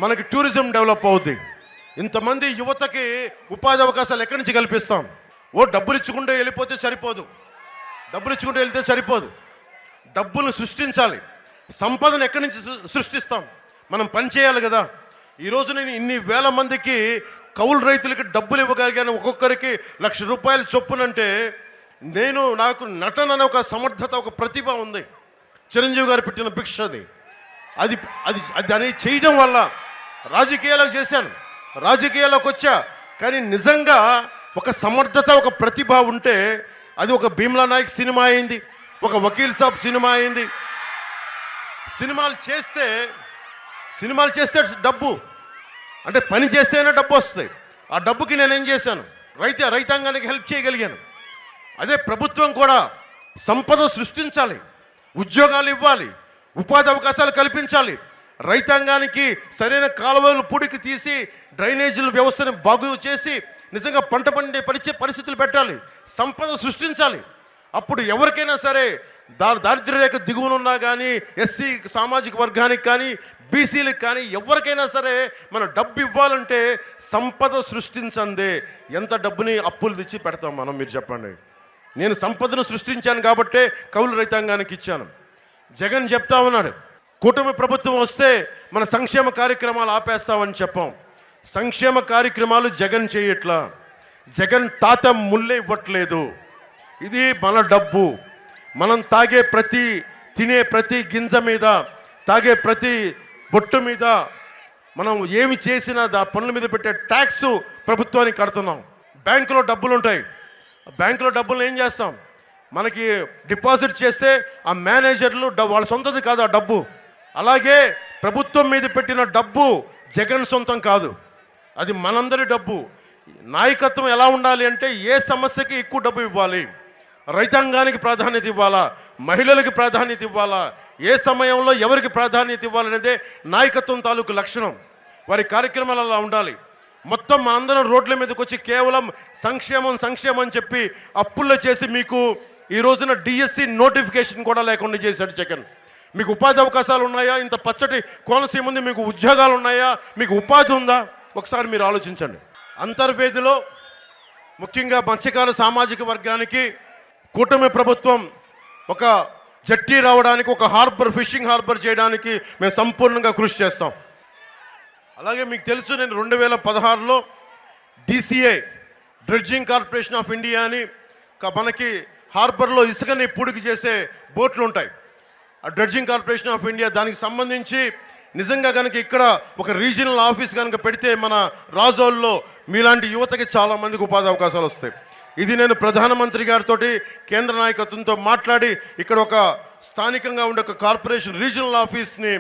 మనకి టూరిజం డెవలప్ అవుద్ది. ఇంతమంది యువతకి ఉపాధి అవకాశాలు ఎక్కడి నుంచి కల్పిస్తాం? డబ్బులు ఇచ్చుకుంటే వెళ్ళిపోతే సరిపోదు, డబ్బులు ఇచ్చుకుంటే వెళ్తే సరిపోదు. డబ్బులు సృష్టించాలి. సంపదను ఎక్కడి నుంచి సృష్టిస్తాం? మనం పని చేయాలి కదా. ఈరోజు నేను ఇన్ని వేల మందికి కౌలు రైతులకి డబ్బులు ఇవ్వగలిగాను, ఒక్కొక్కరికి ₹1,00,000 చొప్పునంటే నాకు నటన అనే ఒక సమర్థత, ఒక ప్రతిభ ఉంది. చిరంజీవి గారు పెట్టిన భిక్ష అది అది అది అనేది చేయడం వల్ల రాజకీయాలకు చేశాను, రాజకీయాలకు వచ్చా. కానీ నిజంగా ఒక సమర్థత, ఒక ప్రతిభ ఉంటే అది ఒక భీమ్లా నాయక్ సినిమా అయింది, ఒక వకీల్ సాబ్ సినిమా అయింది. సినిమాలు చేస్తే డబ్బు అంటే పని చేస్తేనే డబ్బు వస్తాయి. ఆ డబ్బుకి నేనేం చేశాను? రైతాంగానికి హెల్ప్ చేయగలిగాను. అదే ప్రభుత్వం కూడా సంపద సృష్టించాలి, ఉద్యోగాలు ఇవ్వాలి, ఉపాధి అవకాశాలు కల్పించాలి. రైతాంగానికి సరైన కాలువలు పూడికి తీసి డ్రైనేజీల వ్యవస్థను బాగు చేసి నిజంగా పంట పండే పరిస్థితులు పెట్టాలి, సంపద సృష్టించాలి. అప్పుడు ఎవరికైనా సరే దారిద్ర్య రేఖ దిగువనున్నా కానీ, ఎస్సీ సామాజిక వర్గానికి కానీ, బీసీలకు కానీ ఎవరికైనా సరే మనం డబ్బు ఇవ్వాలంటే సంపద సృష్టించందే ఎంత డబ్బుని అప్పులు తెచ్చి పెడతాం మనం? మీరు చెప్పండి. నేను సంపదను సృష్టించాను కాబట్టే కౌలు రైతాంగానికి ఇచ్చాను. జగన్ చెప్తా ఉన్నాడు, కూటమి ప్రభుత్వం వస్తే మన సంక్షేమ కార్యక్రమాలు ఆపేస్తామని చెప్పాం. సంక్షేమ కార్యక్రమాలు జగన్ చేయట్లా. జగన్ తాత ముల్లే ఇవ్వట్లేదు. ఇది మన డబ్బు. మనం తినే ప్రతి గింజ మీద, తాగే ప్రతి బొట్టు మీద, మనం ఏమి చేసినా పన్నుల మీద పెట్టే ట్యాక్స్ ప్రభుత్వానికి కడుతున్నాం. బ్యాంకులో డబ్బులు ఉంటాయి. బ్యాంకులో డబ్బులు ఏం చేస్తాం? మనకి డిపాజిట్ చేస్తే ఆ మేనేజర్లు వాళ్ళ సొంతది కాదు ఆ డబ్బు. అలాగే ప్రభుత్వం మీద పెట్టిన డబ్బు జగన్ సొంతం కాదు, అది మనందరి డబ్బు. నాయకత్వం ఎలా ఉండాలి అంటే ఏ సమస్యకి ఎక్కువ డబ్బు ఇవ్వాలి, రైతాంగానికి ప్రాధాన్యత ఇవ్వాలా, మహిళలకు ప్రాధాన్యత ఇవ్వాలా, ఏ సమయంలో ఎవరికి ప్రాధాన్యత ఇవ్వాలనేదే నాయకత్వం తాలూకు లక్షణం. వారి కార్యక్రమాలు అలా ఉండాలి. మొత్తం మనందరం రోడ్ల మీదకి వచ్చి కేవలం సంక్షేమం అని చెప్పి అప్పుల్లో చేసి మీకు ఈ రోజున డిఎస్సి నోటిఫికేషన్ కూడా లేకుండా చేశాడు జగన్. మీకు ఉపాధి అవకాశాలు ఉన్నాయా? ఇంత పచ్చటి కోనసీమ ఉంది, మీకు ఉద్యోగాలు ఉన్నాయా? మీకు ఉపాధి ఉందా? ఒకసారి మీరు ఆలోచించండి. అంతర్వేదిలో ముఖ్యంగా మత్స్యకార సామాజిక వర్గానికి కూటమి ప్రభుత్వం ఒక జట్టి రావడానికి, ఒక ఫిషింగ్ హార్బర్ చేయడానికి మేము సంపూర్ణంగా కృషి చేస్తాం. అలాగే మీకు తెలుసు, నేను 2016లో DCA dredging corporation of India అని మనకి హార్బర్లో ఇసుకని పూడికి చేసే బోట్లు ఉంటాయి. ఆ డ్రెడ్జింగ్ కార్పొరేషన్ ఆఫ్ ఇండియా దానికి సంబంధించి నిజంగా కనుక ఇక్కడ ఒక రీజనల్ ఆఫీస్ కనుక పెడితే మన రాజోల్లో మీలాంటి యువతకి చాలామందికి ఉపాధి అవకాశాలు వస్తాయి. ఇది నేను ప్రధానమంత్రి గారితో కేంద్ర నాయకత్వంతో మాట్లాడి ఇక్కడ ఒక స్థానికంగా ఉండే ఒక కార్పొరేషన్ రీజనల్ ఆఫీస్ని,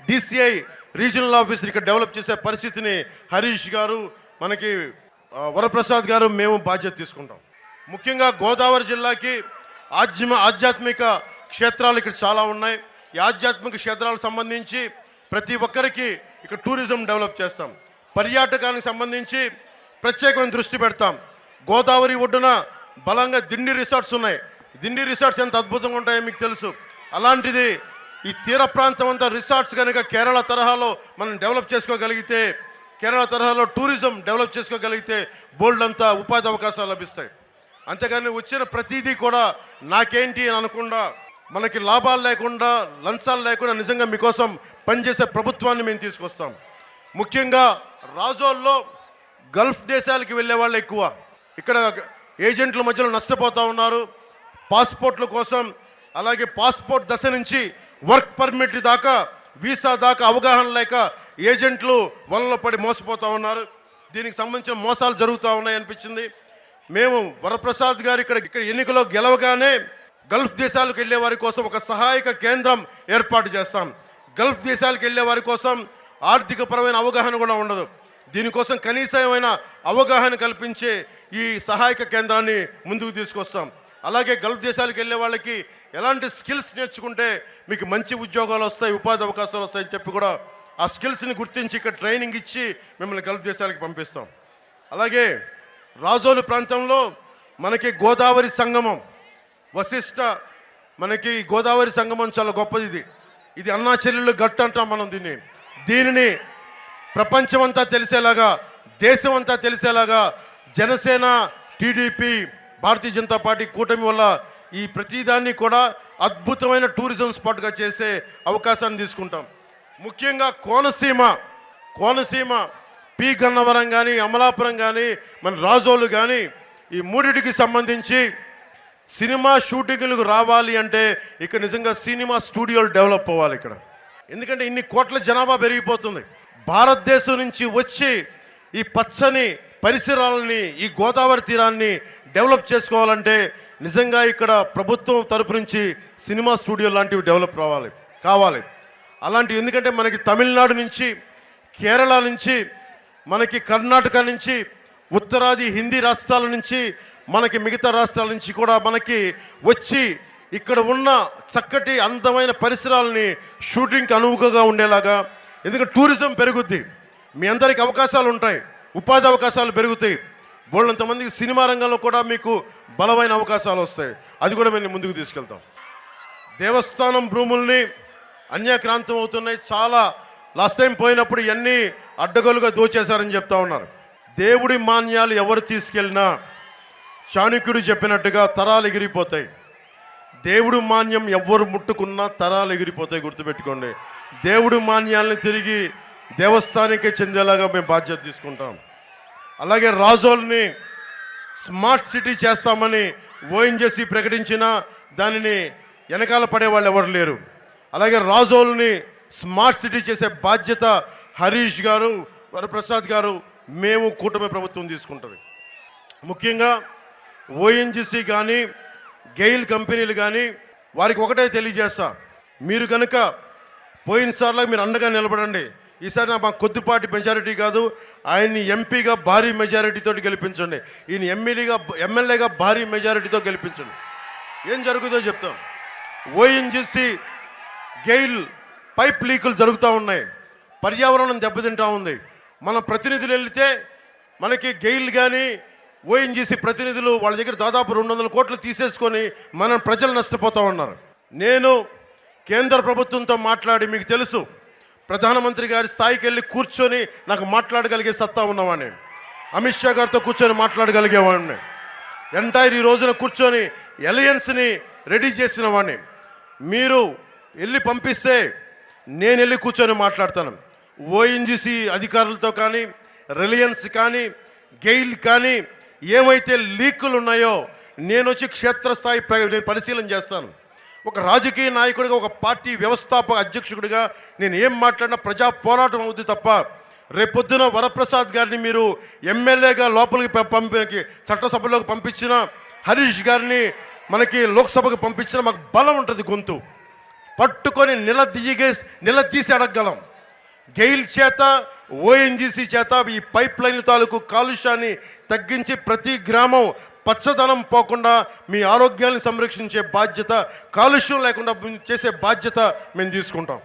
DCI రీజనల్ ఆఫీస్ని ఇక్కడ డెవలప్ చేసే పరిస్థితిని హరీష్ గారు, మనకి వరప్రసాద్ గారు, మేము బాధ్యత తీసుకుంటాం. ముఖ్యంగా గోదావరి జిల్లాకి ఆధ్యాత్మిక క్షేత్రాలు ఇక్కడ చాలా ఉన్నాయి. ఈ ఆధ్యాత్మిక క్షేత్రాలకు సంబంధించి ప్రతి ఒక్కరికి ఇక్కడ టూరిజం డెవలప్ చేస్తాం. పర్యాటకానికి సంబంధించి ప్రత్యేకమైన దృష్టి పెడతాం. గోదావరి ఒడ్డున బలంగా దిండి రిసార్ట్స్ ఉన్నాయి. దిండి రిసార్ట్స్ ఎంత అద్భుతంగా ఉంటాయో మీకు తెలుసు. అలాంటిది ఈ తీర ప్రాంతం అంతా రిసార్ట్స్ కనుక కేరళ తరహాలో మనం డెవలప్ చేసుకోగలిగితే, కేరళ తరహాలో టూరిజం డెవలప్ చేసుకోగలిగితే బోల్డ్ అంతా ఉపాధి అవకాశాలు లభిస్తాయి. అంతేగాని వచ్చిన ప్రతిదీ కూడా నాకేంటి అని అనకుండా, మనకి లాభాలు లేకుండా, లంచాలు లేకుండా నిజంగా మీకోసం పనిచేసే ప్రభుత్వాన్ని మేము తీసుకొస్తాం. ముఖ్యంగా రాజోల్లో గల్ఫ్ దేశాలకి వెళ్ళే వాళ్ళు ఎక్కువ. ఇక్కడ ఏజెంట్ల మధ్యలో నష్టపోతూ ఉన్నారు. పాస్పోర్ట్ల కోసం, అలాగే పాస్పోర్ట్ దశ నుంచి వర్క్ పర్మిట్ దాకా, వీసా దాకా అవగాహన లేక ఏజెంట్లు వలలో పడి మోసపోతూ ఉన్నారు. దీనికి సంబంధించిన మోసాలు జరుగుతూ ఉన్నాయి అనిపించింది. మేము వరప్రసాద్ గారు ఇక్కడ ఎన్నికలో గెలవగానే గల్ఫ్ దేశాలకు వెళ్ళే వారి కోసం ఒక సహాయక కేంద్రం ఏర్పాటు చేస్తాం. గల్ఫ్ దేశాలకు వెళ్ళే వారి కోసం ఆర్థికపరమైన అవగాహన కూడా ఉండదు. దీనికోసం కనీసమైన అవగాహన కల్పించే ఈ సహాయక కేంద్రాన్ని ముందుకు తీసుకొస్తాం. అలాగే గల్ఫ్ దేశాలకు వెళ్ళే వాళ్ళకి ఎలాంటి స్కిల్స్ నేర్చుకుంటే మీకు మంచి ఉద్యోగాలు వస్తాయి, ఉపాధి అవకాశాలు వస్తాయని చెప్పి కూడా ఆ స్కిల్స్ని గుర్తించి ఇక్కడ ట్రైనింగ్ ఇచ్చి మిమ్మల్ని గల్ఫ్ దేశాలకు పంపిస్తాం. అలాగే రాజోలు ప్రాంతంలో మనకి గోదావరి సంగమం వశిష్ట, మనకి గోదావరి సంగమం చాలా గొప్పది. ఇది అన్నా చెల్లెళ్ళు గట్టు అంటాం మనం దీనిని ప్రపంచమంతా తెలిసేలాగా, దేశం అంతా తెలిసేలాగా జనసేన, టీడీపీ, భారతీయ జనతా పార్టీ కూటమి వల్ల ఈ ప్రతిదాన్ని కూడా అద్భుతమైన టూరిజం స్పాట్గా చేసే అవకాశాన్ని తీసుకుంటాం. ముఖ్యంగా కోనసీమ పి గన్నవరం కానీ, అమలాపురం కానీ, మన రాజోలు కానీ, ఈ మూడిటికి సంబంధించి సినిమా షూటింగ్లకు రావాలి అంటే ఇక్కడ నిజంగా సినిమా స్టూడియోలు డెవలప్ అవ్వాలి ఇక్కడ. ఎందుకంటే ఇన్ని కోట్ల జనాభా పెరిగిపోతుంది. భారతదేశం నుంచి వచ్చి ఈ పచ్చని పరిసరాలని, ఈ గోదావరి తీరాన్ని డెవలప్ చేసుకోవాలంటే నిజంగా ఇక్కడ ప్రభుత్వం తరపు నుంచి సినిమా స్టూడియో లాంటివి డెవలప్ కావాలి. అలాంటివి ఎందుకంటే మనకి తమిళనాడు నుంచి, కేరళ నుంచి, మనకి కర్ణాటక నుంచి, ఉత్తరాది హిందీ రాష్ట్రాల నుంచి, మనకి మిగతా రాష్ట్రాల నుంచి కూడా మనకి వచ్చి ఇక్కడ ఉన్న చక్కటి అందమైన పరిసరాలని షూటింగ్కి అనువుగా ఉండేలాగా, ఎందుకంటే టూరిజం పెరుగుద్ది, మీ అందరికి అవకాశాలు ఉంటాయి, ఉపాధి అవకాశాలు పెరుగుతాయి, బోళ్ళంతమందికి సినిమా రంగంలో కూడా మీకు బలమైన అవకాశాలు వస్తాయి. అది కూడా మేము ముందుకు తీసుకెళ్తాం. దేవస్థానం భూముల్ని అన్యాక్రాంతం అవుతున్నాయి. చాలా లాస్ట్ టైం పోయినప్పుడు ఇవన్నీ అడ్డగోలుగా దోచేశారని చెప్తా ఉన్నారు. దేవుడి మాన్యాలు ఎవరు తీసుకెళ్ళినా చాణక్యుడు చెప్పినట్టుగా తరాలు ఎగిరిపోతాయి. దేవుడు మాన్యం ఎవరు ముట్టుకున్నా తరాలు ఎగిరిపోతాయి, గుర్తుపెట్టుకోండి. దేవుడు మాన్యాలని తిరిగి దేవస్థానికే చెందేలాగా మేము బాధ్యత తీసుకుంటాం. అలాగే రాజోల్ని స్మార్ట్ సిటీ చేస్తామని ఓఎన్జీసీ ప్రకటించినా దానిని వెనకాల పడేవాళ్ళు ఎవరు లేరు. అలాగే రాజోల్ని స్మార్ట్ సిటీ చేసే బాధ్యత హరీష్ గారు, వరప్రసాద్ గారు, మేము కూటమి ప్రభుత్వం తీసుకుంటుంది. ముఖ్యంగా ఓఎన్జీసీ కానీ, గెయిల్ కంపెనీలు కానీ వారికి ఒకటే తెలియజేస్తా, మీరు కనుక పోయినసార్లా మీరు అండగా నిలబడండి. ఈసారి మా కొద్దిపాటి మెజారిటీ కాదు, ఆయన్ని ఎంపీగా భారీ మెజారిటీతో గెలిపించండి, ఈయన ఎమ్మెల్యేగా భారీ మెజారిటీతో గెలిపించండి. ఏం జరుగుతుందో చెప్తాం. ఓఎన్జీసీ, గెయిల్ పైప్ లీకులు జరుగుతూ ఉన్నాయి, పర్యావరణం దెబ్బతింటూ ఉంది. మన ప్రతినిధులు వెళితే మనకి గెయిల్ కానీ ఓఎన్జీసీ ప్రతినిధులు వాళ్ళ దగ్గర దాదాపు 200 కోట్లు తీసేసుకొని మన ప్రజలు నష్టపోతూ ఉన్నారు. నేను కేంద్ర ప్రభుత్వంతో మాట్లాడి, మీకు తెలుసు ప్రధానమంత్రి గారి స్థాయికి వెళ్ళి కూర్చొని నాకు మాట్లాడగలిగే సత్తా ఉన్నవాడిని, అమిత్ షా గారితో కూర్చొని మాట్లాడగలిగేవాడిని, ఎంటైర్ ఈ రోజున కూర్చొని అలయన్స్ని రెడీ చేసిన వాడిని. మీరు వెళ్ళి పంపిస్తే నేను వెళ్ళి కూర్చొని మాట్లాడతాను. ఓఎన్జీసీ అధికారులతో కానీ, రిలయన్స్ కానీ, గెయిల్ కానీ ఏమైతే లీకులు ఉన్నాయో నేను వచ్చి క్షేత్రస్థాయి పరిశీలన చేస్తాను. ఒక రాజకీయ నాయకుడిగా, ఒక పార్టీ వ్యవస్థాపక అధ్యక్షుడిగా నేను ఏం మాట్లాడినా ప్రజా పోరాటం అవుద్ది తప్ప, రేపొద్దున వరప్రసాద్ గారిని మీరు ఎమ్మెల్యేగా లోపలికి పంపి చట్టసభలోకి పంపించిన, హరీష్ గారిని మనకి లోక్సభకు పంపించిన మాకు బలం ఉంటుంది, గొంతు పట్టుకొని నిలదీసి అడగగలం. గెయిల్ చేత, ఓఎన్జీసీ చేత ఈ పైప్ లైన్ తాలూకు కాలుష్యాన్ని తగ్గించి ప్రతి గ్రామం పచ్చదనం పోకుండా మీ ఆరోగ్యాన్ని సంరక్షించే బాధ్యత, కాలుష్యం లేకుండా చేసే బాధ్యత మేము తీసుకుంటాం.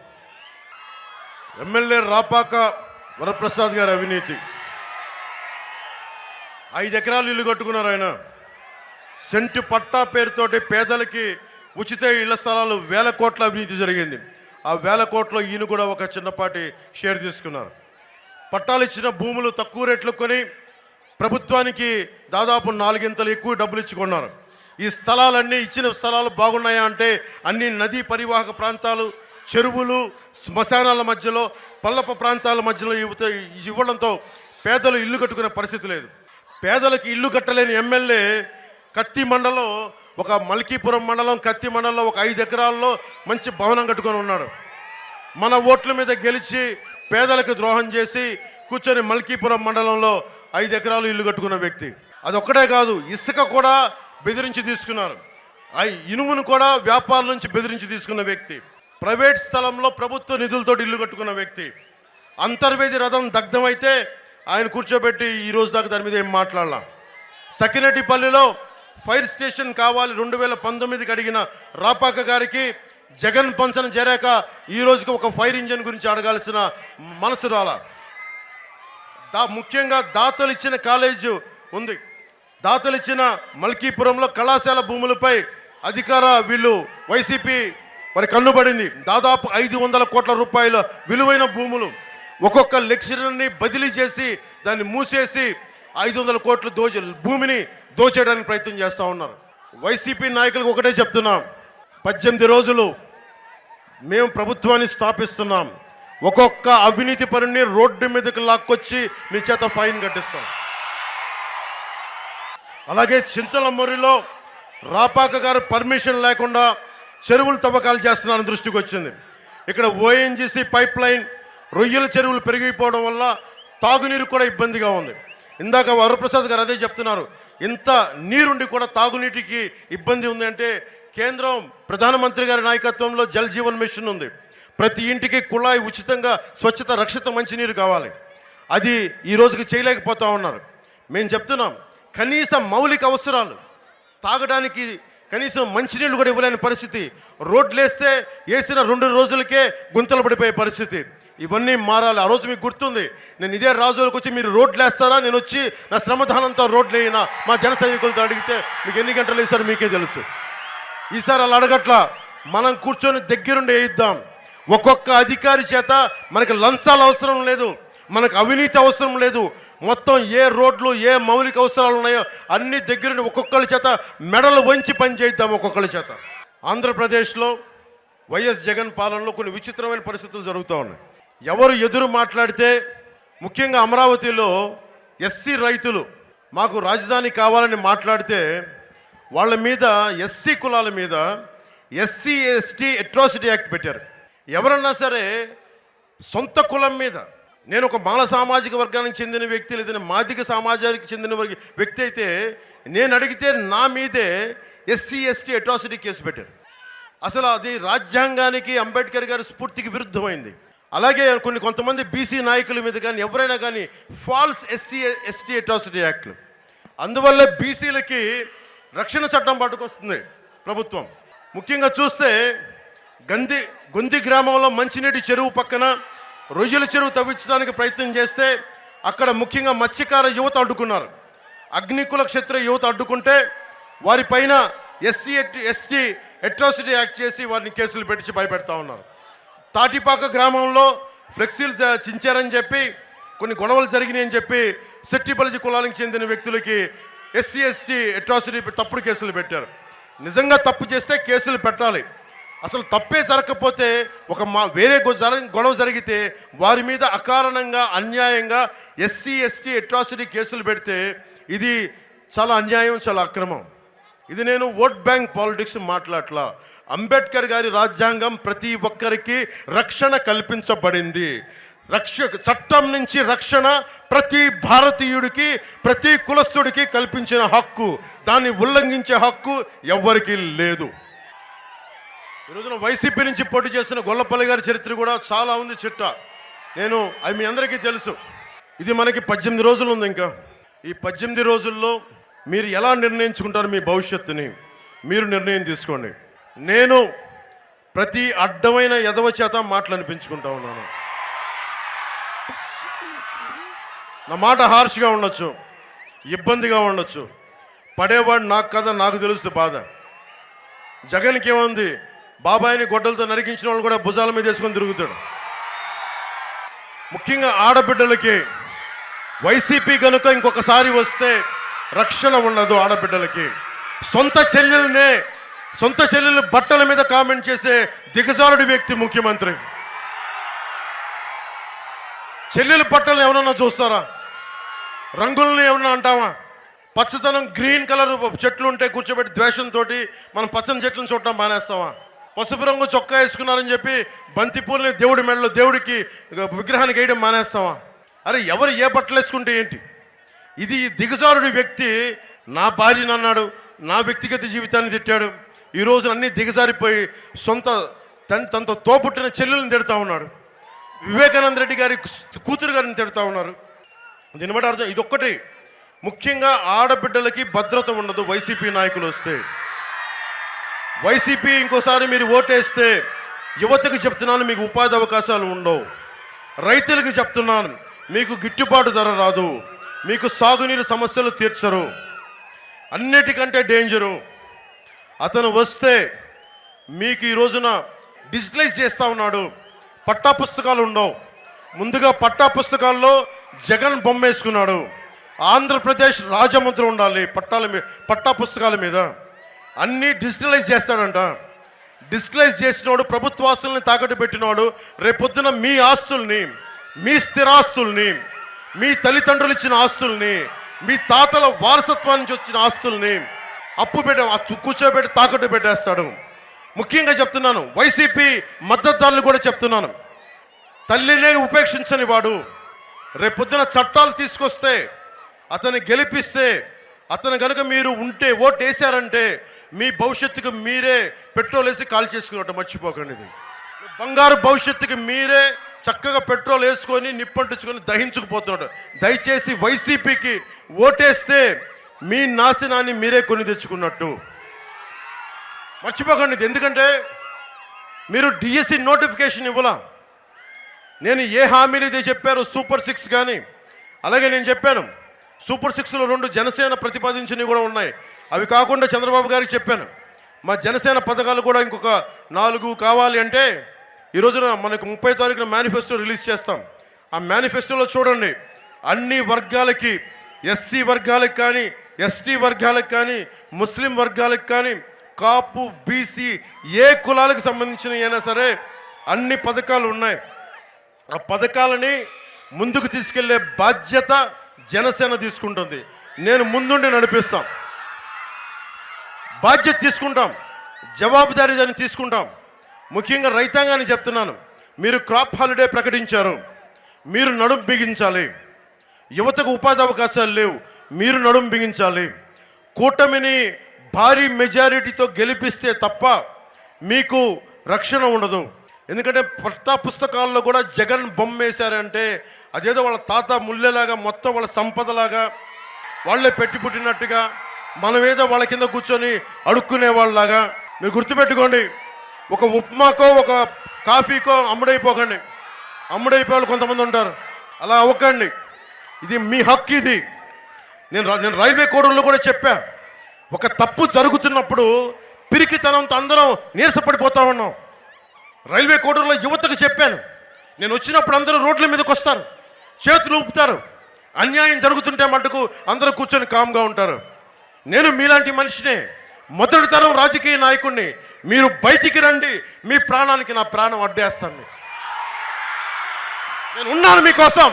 ఎమ్మెల్యే రాపాక వరప్రసాద్ గారి అవినీతి, 5 ఎకరాలు ఇల్లు కట్టుకున్నారు ఆయన. సెంటు పట్టా పేరుతోటి పేదలకి ఉచిత ఇళ్ల స్థలాలు 1000 కోట్ల అవినీతి జరిగింది. ఆ 1000 కోట్లు ఈయన కూడా ఒక చిన్నపాటి షేర్ తీసుకున్నారు. పట్టాలు ఇచ్చిన భూములు తక్కువ రేట్లు కొని ప్రభుత్వానికి దాదాపు 4 ఇంతలు ఎక్కువ డబ్బులు ఇచ్చుకున్నారు. ఈ స్థలాలన్నీ, ఇచ్చిన స్థలాలు బాగున్నాయా అంటే అన్ని నదీ పరివాహక ప్రాంతాలు, చెరువులు, శ్మశానాల మధ్యలో, పల్లప ప్రాంతాల మధ్యలో ఇవ్వడంతో పేదలు ఇల్లు కట్టుకునే పరిస్థితి లేదు. పేదలకు ఇల్లు కట్టలేని ఎమ్మెల్యే కత్తి మండలం, ఒక మల్కీపురం మండలం కత్తి మండలంలో ఒక 5 ఎకరాల్లో మంచి భవనం కట్టుకొని ఉన్నాడు. మన ఓట్ల మీద గెలిచి పేదలకు ద్రోహం చేసి కూర్చొని మల్కీపురం మండలంలో 5 ఎకరాలు ఇల్లు కట్టుకున్న వ్యక్తి. అదొక్కటే కాదు, ఇసుక కూడా బెదిరించి తీసుకున్నారు. ఇనుమును కూడా వ్యాపారుల నుంచి బెదిరించి తీసుకున్న వ్యక్తి. ప్రైవేట్ స్థలంలో ప్రభుత్వ నిధులతో ఇల్లు కట్టుకున్న వ్యక్తి. అంతర్వేది రథం దగ్ధమైతే ఆయన కూర్చోబెట్టి ఈ రోజు దాకా దాని మీద ఏం మాట్లాడాల. సకినేటిపల్లిలో ఫైర్ స్టేషన్ కావాలి 2019కి అడిగిన రాపాక గారికి జగన్ పంచన చేరాక ఈ రోజుకి ఒక ఫైర్ ఇంజిన్ గురించి అడగాల్సిన మనసు రాలా. ముఖ్యంగా దాతలు ఇచ్చిన కాలేజ్ ఉంది, దాతలిచ్చిన మల్కీపురంలో కళాశాల భూములపై అధికార వీళ్ళు వైసీపీ మరి కన్నుబడింది. దాదాపు 500 కోట్ల రూపాయల విలువైన భూములు ఒక్కొక్క లెక్చరర్ని బదిలీ చేసి దాన్ని మూసేసి 500 కోట్ల భూమిని దోచేయడానికి ప్రయత్నం చేస్తూ ఉన్నారు. వైసీపీ నాయకులకు ఒకటే చెప్తున్నాం, 18 రోజులు మేము ప్రభుత్వాన్ని స్థాపిస్తున్నాం. ఒక్కొక్క అవినీతి పరుని రోడ్డు మీదకి లాక్కొచ్చి మీ చేత ఫైన్ కట్టిస్తాం. అలాగే చింతలమూరిలో రాపాక గారు పర్మిషన్ లేకుండా చెరువులు తవ్వకాలు చేస్తున్నారని దృష్టికి వచ్చింది. ఇక్కడ ఓఎన్జీసీ పైప్ లైన్ రొయ్యల చెరువులు పెరిగిపోవడం వల్ల తాగునీరు కూడా ఇబ్బందిగా ఉంది. ఇందాక వరప్రసాద్ గారు అదే చెప్తున్నారు, ఇంత నీరుండి కూడా తాగునీటికి ఇబ్బంది ఉంది అంటే కేంద్రం ప్రధానమంత్రి గారి నాయకత్వంలో జల్ జీవన్ మిషన్ ఉంది. ప్రతి ఇంటికి కుళాయి ఉచితంగా స్వచ్ఛత రక్షిత మంచినీరు కావాలి. అది ఈ రోజుకి చేయలేకపోతా ఉన్నారు. మేము చెప్తున్నాం, కనీస మౌలిక అవసరాలు తాగడానికి కనీసం మంచినీళ్ళు కూడా ఇవ్వలేని పరిస్థితి. రోడ్లు వేస్తే వేసిన 2 రోజులకే గుంతలు పడిపోయే పరిస్థితి. ఇవన్నీ మారాలి. ఆ రోజు మీకు గుర్తుంది, నేను ఇదే రాజులకు వచ్చి మీరు రోడ్లు వేస్తారా, నేను వచ్చి నా శ్రమదానంతో రోడ్లు వేయినా మా జన సైనికులతో అడిగితే మీకు ఎన్ని గంటలు వేసారో మీకే తెలుసు. ఈసారి అలా అడగట్లా, మనం కూర్చొని దగ్గరుండి వేయిద్దాం. ఒక్కొక్క అధికారి చేత మనకి లంచాలు అవసరం లేదు, మనకు అవినీతి అవసరం లేదు. మొత్తం ఏ రోడ్లు ఏ మౌలిక అవసరాలు ఉన్నాయో అన్ని దగ్గరుండి ఒక్కొక్కరి చేత మెడలు వంచి పని చేద్దాం. ఒక్కొక్కరి చేత ఆంధ్రప్రదేశ్లో వైఎస్ జగన్ పాలనలో కొన్ని విచిత్రమైన పరిస్థితులు జరుగుతూ ఉన్నాయి. ఎవరు ఎదురు మాట్లాడితే, ముఖ్యంగా అమరావతిలో ఎస్సీ రైతులు మాకు రాజధాని కావాలని మాట్లాడితే వాళ్ళ మీద ఎస్సీ కులాల మీద ఎస్సీ ఎస్టీ అట్రాసిటీ యాక్ట్ పెట్టారు. ఎవరన్నా సరే సొంత కులం మీద, నేను ఒక మాల సామాజిక వర్గానికి చెందిన వ్యక్తి లేదా మాదిగ సమాజానికి చెందిన వ్యక్తి అయితే నేను అడిగితే నా మీదే ఎస్సీ ఎస్టీ అట్రాసిటీ కేసు పెట్టారు. అసలు అది రాజ్యాంగానికి అంబేద్కర్ గారి స్ఫూర్తికి విరుద్ధమైంది. అలాగే కొంతమంది బీసీ నాయకుల మీద కానీ ఎవరైనా కానీ ఫాల్స్ ఎస్సీ ఎస్టీ అట్రాసిటీ యాక్ట్లు. అందువల్లే బీసీలకి రక్షణ చట్టం పట్టుకొస్తుంది ప్రభుత్వం. ముఖ్యంగా చూస్తే గొంది గ్రామంలో మంచినీటి చెరువు పక్కన రొయ్యల చెరువు తవ్వించడానికి ప్రయత్నం చేస్తే అక్కడ ముఖ్యంగా మత్స్యకార యువత అడ్డుకున్నారు. అగ్నికుల క్షత్రియ యువత అడ్డుకుంటే వారిపైన ఎస్సీ ఎస్టీ అట్రాసిటీ యాక్ట్ చేసి వారిని కేసులు పెట్టి భయపెడతా ఉన్నారు. తాటిపాక గ్రామంలో ఫ్లెక్సీలు చించారని చెప్పి కొన్ని గొడవలు జరిగినాయని చెప్పి సెట్టిబలిజీ కులానికి చెందిన వ్యక్తులకి ఎస్సీ ఎస్టీ అట్రాసిటీ తప్పుడు కేసులు పెట్టారు. నిజంగా తప్పు చేస్తే కేసులు పెట్టాలి. అసలు తప్పే జరగకపోతే వేరే గొడవ జరిగితే వారి మీద అకారణంగా అన్యాయంగా ఎస్సీ ఎస్టీ అట్రాసిటీ కేసులు పెడితే ఇది చాలా అన్యాయం, చాలా అక్రమం. ఇది నేను ఓట్ బ్యాంక్ పాలిటిక్స్ మాట్లాడలా. అంబేద్కర్ గారి రాజ్యాంగం ప్రతి ఒక్కరికి రక్షణ కల్పించబడింది. చట్టం నుంచి రక్షణ ప్రతి భారతీయుడికి ప్రతి కులస్తుడికి కల్పించిన హక్కు. దాన్ని ఉల్లంఘించే హక్కు ఎవ్వరికీ లేదు. ఈరోజున వైసీపీ నుంచి పోటీ చేసిన గొల్లపల్లి గారి చరిత్ర కూడా చాలా ఉంది చిట్ట. అది మీ అందరికీ తెలుసు. ఇది మనకి 18 రోజులు ఉంది. ఇంకా ఈ 18 రోజుల్లో మీరు ఎలా నిర్ణయించుకుంటారు మీ భవిష్యత్తుని మీరు నిర్ణయం తీసుకోండి. నేను ప్రతి అడ్డమైన ఎదవ చేత మాటలు అనిపించుకుంటా ఉన్నాను. నా మాట హార్ష్గా ఉండొచ్చు, ఇబ్బందిగా ఉండొచ్చు. పడేవాడు నాకు కదా, నాకు తెలుస్తుంది బాధ. జగన్కి ఏముంది, బాబాయిని గొడ్డలతో నరికించిన వాళ్ళు కూడా భుజాల మీద వేసుకొని తిరుగుతాడు. ముఖ్యంగా ఆడబిడ్డలకి వైసీపీ కనుక ఇంకొకసారి వస్తే రక్షణ ఉండదు. ఆడబిడ్డలకి సొంత చెల్లెలు బట్టల మీద కామెంట్ చేసే దిగజారుడి వ్యక్తి ముఖ్యమంత్రి. చెల్లెలు బట్టలు ఎవరన్నా చూస్తారా? రంగుల్ని ఏమన్నా అంటావా? పచ్చదనం గ్రీన్ కలర్ చెట్లు ఉంటే కూర్చోబెట్టి ద్వేషంతో మనం పచ్చని చెట్లను చూడటం మానేస్తావా? పసుపు రంగు చొక్కా వేసుకున్నారని చెప్పి బంతిపూలని దేవుడి మెడలో దేవుడికి విగ్రహానికి వేయడం మానేస్తావా? అరే ఎవరు ఏ బట్టలు వేసుకుంటే ఏంటి? ఇది దిగజారుడి వ్యక్తి నా భార్యను అన్నాడు, నా వ్యక్తిగత జీవితాన్ని తిట్టాడు. ఈ రోజున అన్నీ దిగజారిపోయి తనతో తోపుట్టిన చెల్లెలను తిడతా ఉన్నాడు. వివేకానంద రెడ్డి గారి కూతురు గారిని తిడతా ఉన్నారు. దీన్ని బట్టి అర్థం ఇదొక్కటి. ముఖ్యంగా ఆడబిడ్డలకి భద్రత ఉండదు వైసీపీ నాయకులు వస్తే. వైసీపీ ఇంకోసారి మీరు ఓటేస్తే యువతకు చెప్తున్నాను, మీకు ఉపాధి అవకాశాలు ఉండవు. రైతులకు చెప్తున్నాను, మీకు గిట్టుబాటు ధర రాదు, మీకు సాగునీరు సమస్యలు తీర్చరు. అన్నిటికంటే డేంజరు, అతను వస్తే మీకు ఈ రోజున డిజిటలైజ్ చేస్తూ ఉన్నాడు. పట్టా పుస్తకాలు ఉండవు. ముందుగా పట్టా పుస్తకాల్లో జగన్ బొమ్మ వేసుకున్నాడు. ఆంధ్రప్రదేశ్ రాజముద్ర ఉండాలి పట్టా పుస్తకాల మీద. అన్నీ డిజిటలైజ్ చేస్తాడంట. డిజిటలైజ్ చేసినోడు ప్రభుత్వాస్తుల్ని తాకట్టు పెట్టినవాడు రేపొద్దున మీ ఆస్తుల్ని, మీ స్థిరాస్తుల్ని, మీ తల్లిదండ్రులు ఇచ్చిన ఆస్తుల్ని, మీ తాతల వారసత్వం నుంచి వచ్చిన ఆస్తుల్ని అప్పు కూర్చోబెట్టి తాకట్టు పెట్టేస్తాడు. ముఖ్యంగా చెప్తున్నాను, వైసీపీ మద్దతుదారులు కూడా చెప్తున్నాను, తల్లినే ఉపేక్షించని వాడు రేపొద్దున చట్టాలు తీసుకొస్తే, అతన్ని గెలిపిస్తే, అతను కనుక మీరు ఉంటే ఓటు వేసారంటే మీ భవిష్యత్తుకు మీరే పెట్రోల్ వేసి కాల్ చేసుకున్నట్టు మర్చిపోకండి. ఇది బంగారు భవిష్యత్తుకి మీరే చక్కగా పెట్రోల్ వేసుకొని నిప్పంటించుకొని దహించుకుపోతున్నాడు. దయచేసి వైసీపీకి ఓటేస్తే మీ నాశనాన్ని మీరే కొని తెచ్చుకున్నట్టు మర్చిపోకండి. ఎందుకంటే మీరు డిఎస్సి నోటిఫికేషన్ ఇవ్వలా. నేను ఏ హామీలు ఇదే చెప్పారు, సూపర్ 6 కానీ, అలాగే నేను చెప్పాను సూపర్ 6లో 2 జనసేన ప్రతిపాదించినవి కూడా ఉన్నాయి. అవి కాకుండా చంద్రబాబు గారికి చెప్పాను మా జనసేన పథకాలు కూడా ఇంకొక 4 కావాలి అంటే ఈ రోజున మనకు 30 తారీఖున మేనిఫెస్టో రిలీజ్ చేస్తాం. ఆ మేనిఫెస్టోలో చూడండి, అన్ని వర్గాలకి, ఎస్సీ వర్గాలకు కానీ, ఎస్టీ వర్గాలకు కానీ, ముస్లిం వర్గాలకు కానీ, కాపు, బీసీ ఏ కులాలకు సంబంధించిన అయినా సరే అన్ని పథకాలు ఉన్నాయి. ఆ పథకాలని ముందుకు తీసుకెళ్లే బాధ్యత జనసేన తీసుకుంటుంది. నేను ముందుండి నడిపిస్తాం, బాధ్యత తీసుకుంటాం, జవాబుదారీ దాన్ని తీసుకుంటాం. ముఖ్యంగా రైతాంగాన్ని చెప్తున్నాను, మీరు క్రాప్ హాలిడే ప్రకటించారు, మీరు నడుం బిగించాలి. యువతకు ఉపాధి అవకాశాలు లేవు, మీరు నడుం బిగించాలి. కూటమిని భారీ మెజారిటీతో గెలిపిస్తే తప్ప మీకు రక్షణ ఉండదు. ఎందుకంటే పట్టా పుస్తకాల్లో కూడా జగన్ బొమ్మ వేశారంటే అదేదో వాళ్ళ తాత ముల్లెలాగా, మొత్తం వాళ్ళ సంపదలాగా, వాళ్ళే పెట్టి పుట్టినట్టుగా, మనమేదో వాళ్ళ కింద కూర్చొని అడుక్కునే వాళ్ళలాగా. మీరు గుర్తుపెట్టుకోండి, ఒక ఉప్మాకో ఒక కాఫీకో అమ్ముడైపోకండి. అమ్ముడైపోయే వాళ్ళు కొంతమంది ఉంటారు, అలా అవ్వకండి. ఇది మీ హక్కు. ఇది నేను రైల్వే కోడూరులో కూడా చెప్పా, ఒక తప్పు జరుగుతున్నప్పుడు పిరికితనంతో అందరం నీరసపడిపోతా ఉన్నాం. రైల్వే కోడూరులో యువతకు చెప్పాను, నేను వచ్చినప్పుడు అందరూ రోడ్ల మీదకి వస్తారు, చేతులు ఊపుతారు. అన్యాయం జరుగుతుంటే మటుకు అందరూ కూర్చొని కామ్గా ఉంటారు. నేను మీలాంటి మనిషినే, మొదటి తరం రాజకీయ నాయకుడిని. మీరు బయటికి రండి, మీ ప్రాణానికి నా ప్రాణం అడ్డేస్తాను. నేను ఉన్నాను మీకోసం,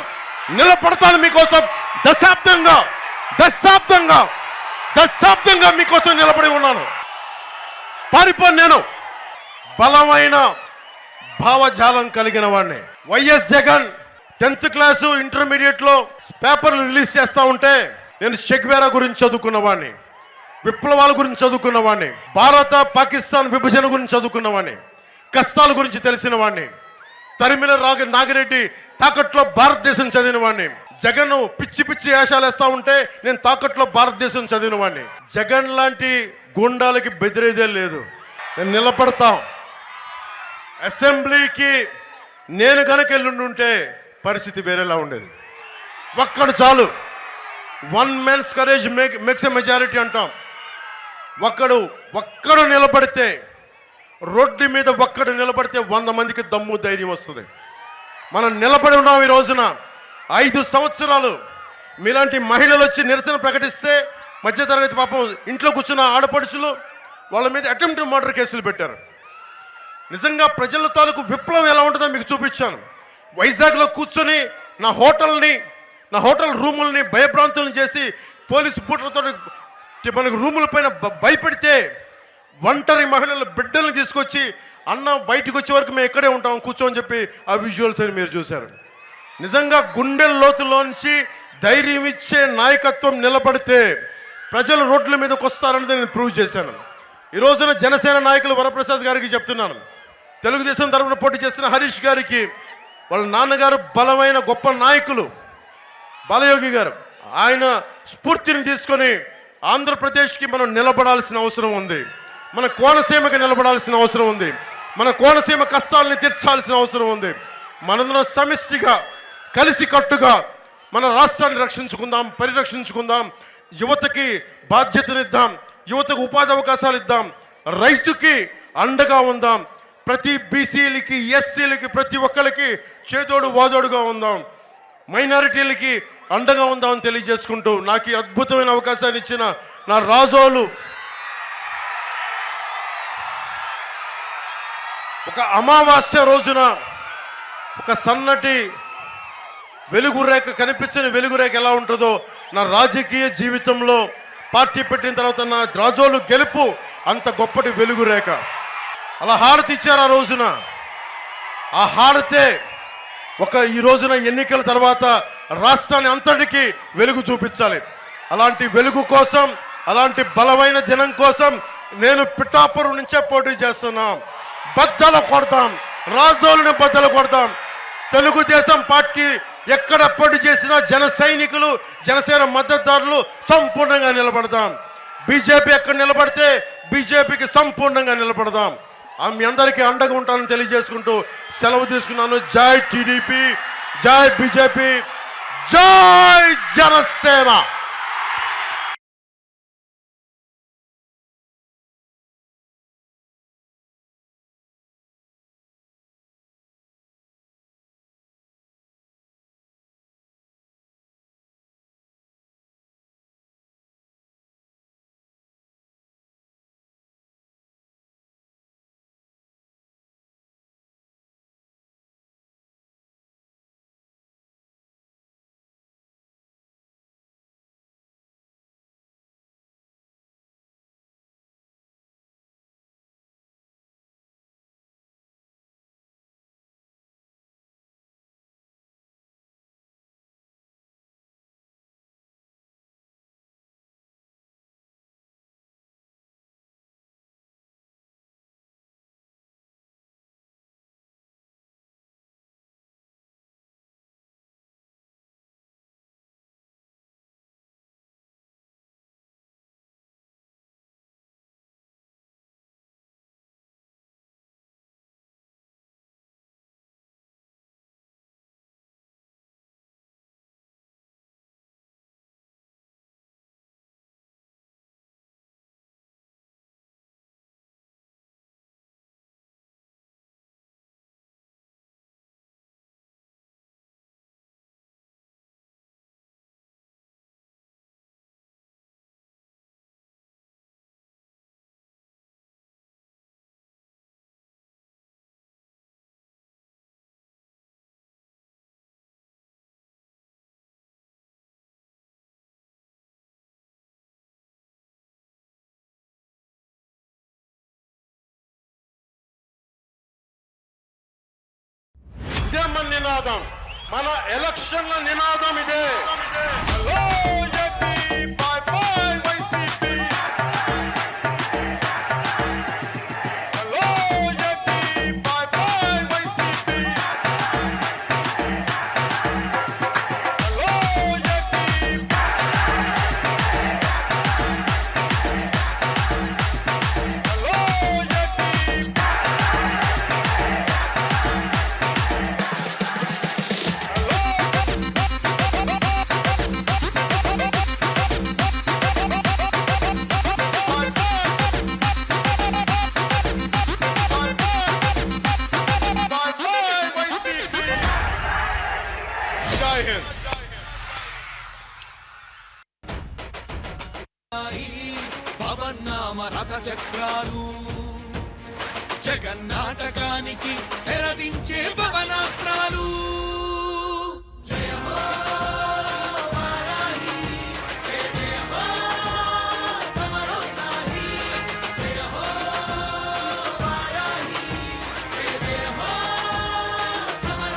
నిలబడతాను మీకోసం. దశాబ్దంగా మీకోసం నిలబడి ఉన్నాను. పారిపోను. నేను బలమైన భావజాలం కలిగిన వాడిని. వైఎస్ జగన్ 10th క్లాసు ఇంటర్మీడియట్లో పేపర్లు రిలీజ్ చేస్తూ ఉంటే నేను చెగ్వేరా గురించి చదువుకున్న వాడిని, విప్లవాల గురించి చదువుకున్న వాడిని, భారత పాకిస్తాన్ విభజన గురించి చదువుకున్న వాడిని, కష్టాల గురించి తెలిసిన వాడిని. తరిమిల నాగిరెడ్డి తాకట్లో భారతదేశం చదివిన వాడిని. జగన్ పిచ్చి పిచ్చి వేషాలు వేస్తా ఉంటే నేను తాకట్లో భారతదేశం చదివిన వాడిని. జగన్ లాంటి గుండాలకి బెదిరేదే లేదు. నేను నిలబడతాం. అసెంబ్లీకి నేను కనుక వెళ్ళుంటే పరిస్థితి వేరేలా ఉండేది. ఒక్కడు చాలు. 1 man's courage makes a majority అంటాం. ఒక్కడు నిలబడితే, రోడ్డు మీద ఒక్కడు నిలబడితే 100 మందికి దమ్ము ధైర్యం వస్తుంది. మనం నిలబడి ఉన్నాం. ఈ రోజున 5 సంవత్సరాలు మీలాంటి మహిళలు వచ్చి నిరసన ప్రకటిస్తే మధ్యతరగతి పాపం ఇంట్లో కూర్చున్న ఆడపడుచులు వాళ్ళ మీద అటెంప్ట్ మర్డర్ కేసులు పెట్టారు. నిజంగా ప్రజల తాలూకు విప్లవం ఎలా ఉంటుందో మీకు చూపించాను. వైజాగ్లో కూర్చొని నా హోటల్ రూముల్ని భయభ్రాంతులను చేసి పోలీసు బూట్లతో మనకు రూముల పైన భయపెడితే ఒంటరి మహిళల బిడ్డలను తీసుకొచ్చి అన్న బయటకు వచ్చే వరకు మేము ఇక్కడే ఉంటాం కూర్చోని చెప్పి ఆ విజువల్స్ అని మీరు చూశారు. నిజంగా గుండెల లోతులోంచి ధైర్యం ఇచ్చే నాయకత్వం నిలబడితే ప్రజలు రోడ్ల మీదకి వస్తారనేది నేను ప్రూవ్ చేశాను. ఈ రోజున జనసేన నాయకులు వరప్రసాద్ గారికి చెప్తున్నాను, తెలుగుదేశం తరఫున పోటీ చేసిన హరీష్ గారికి, వాళ్ళ నాన్నగారు బలమైన గొప్ప నాయకులు బాలయోగి గారు, ఆయన స్ఫూర్తిని తీసుకొని ఆంధ్రప్రదేశ్కి మనం నిలబడాల్సిన అవసరం ఉంది. మన కోనసీమకి నిలబడాల్సిన అవసరం ఉంది. మన కోనసీమ కష్టాలని తీర్చాల్సిన అవసరం ఉంది. మనందరం సమిష్టిగా కలిసికట్టుగా మన రాష్ట్రాన్ని రక్షించుకుందాం, పరిరక్షించుకుందాం. యువతకి బాధ్యతనిద్దాం, యువతకు ఉపాధి అవకాశాలు ఇద్దాం, రైతుకి అండగా ఉందాం, ప్రతి బీసీలకి ఎస్సీలకి ప్రతి ఒక్కరికి చేదోడు వాదోడుగా ఉందాం, మైనారిటీలకి అండగా ఉందామని తెలియజేసుకుంటూ నాకు ఈ అద్భుతమైన అవకాశాన్ని ఇచ్చిన నా రాజోలు ఒక అమావాస్య రోజున ఒక సన్నటి వెలుగురేఖ, కనిపించని వెలుగురేఖ ఎలా ఉంటుందో నా రాజకీయ జీవితంలో పార్టీ పెట్టిన తర్వాత నా రాజోలు గెలుపు అంత గొప్పటి వెలుగురేఖ. అలా హారతి ఇచ్చారు ఆ రోజున. ఆ హారతే ఈ రోజున ఎన్నికల తర్వాత రాష్ట్రాన్ని అంతటికీ వెలుగు చూపించాలి. అలాంటి వెలుగు కోసం, అలాంటి బలమైన దినం కోసం నేను పిఠాపురం నుంచే పోటీ చేస్తున్నాం. బద్దలు కొడతాం, రాజోలుని బద్దలు కొడతాం. తెలుగుదేశం పార్టీ ఎక్కడ పోటీ చేసినా జన సైనికులు, జనసేన మద్దతుదారులు సంపూర్ణంగా నిలబడతాం. బీజేపీ ఎక్కడ నిలబడితే బీజేపీకి సంపూర్ణంగా నిలబడదాం. మీ అందరికీ అండగా ఉంటానని తెలియజేసుకుంటూ సెలవు తీసుకున్నాను. జై టీడీపీ, జై బీజేపీ, జై జనసేన. ఇదే మన నినాదం, మన ఎలక్షన్ల నినాదం ఇదే. Hello AP, bye bye YCP. Hello AP, bye bye YCP. Hello AP. Hello AP. పవన్నామ రథ చక్రాలు జగన్నాటకానికి తెరదించే పవనాస్త్రాలు.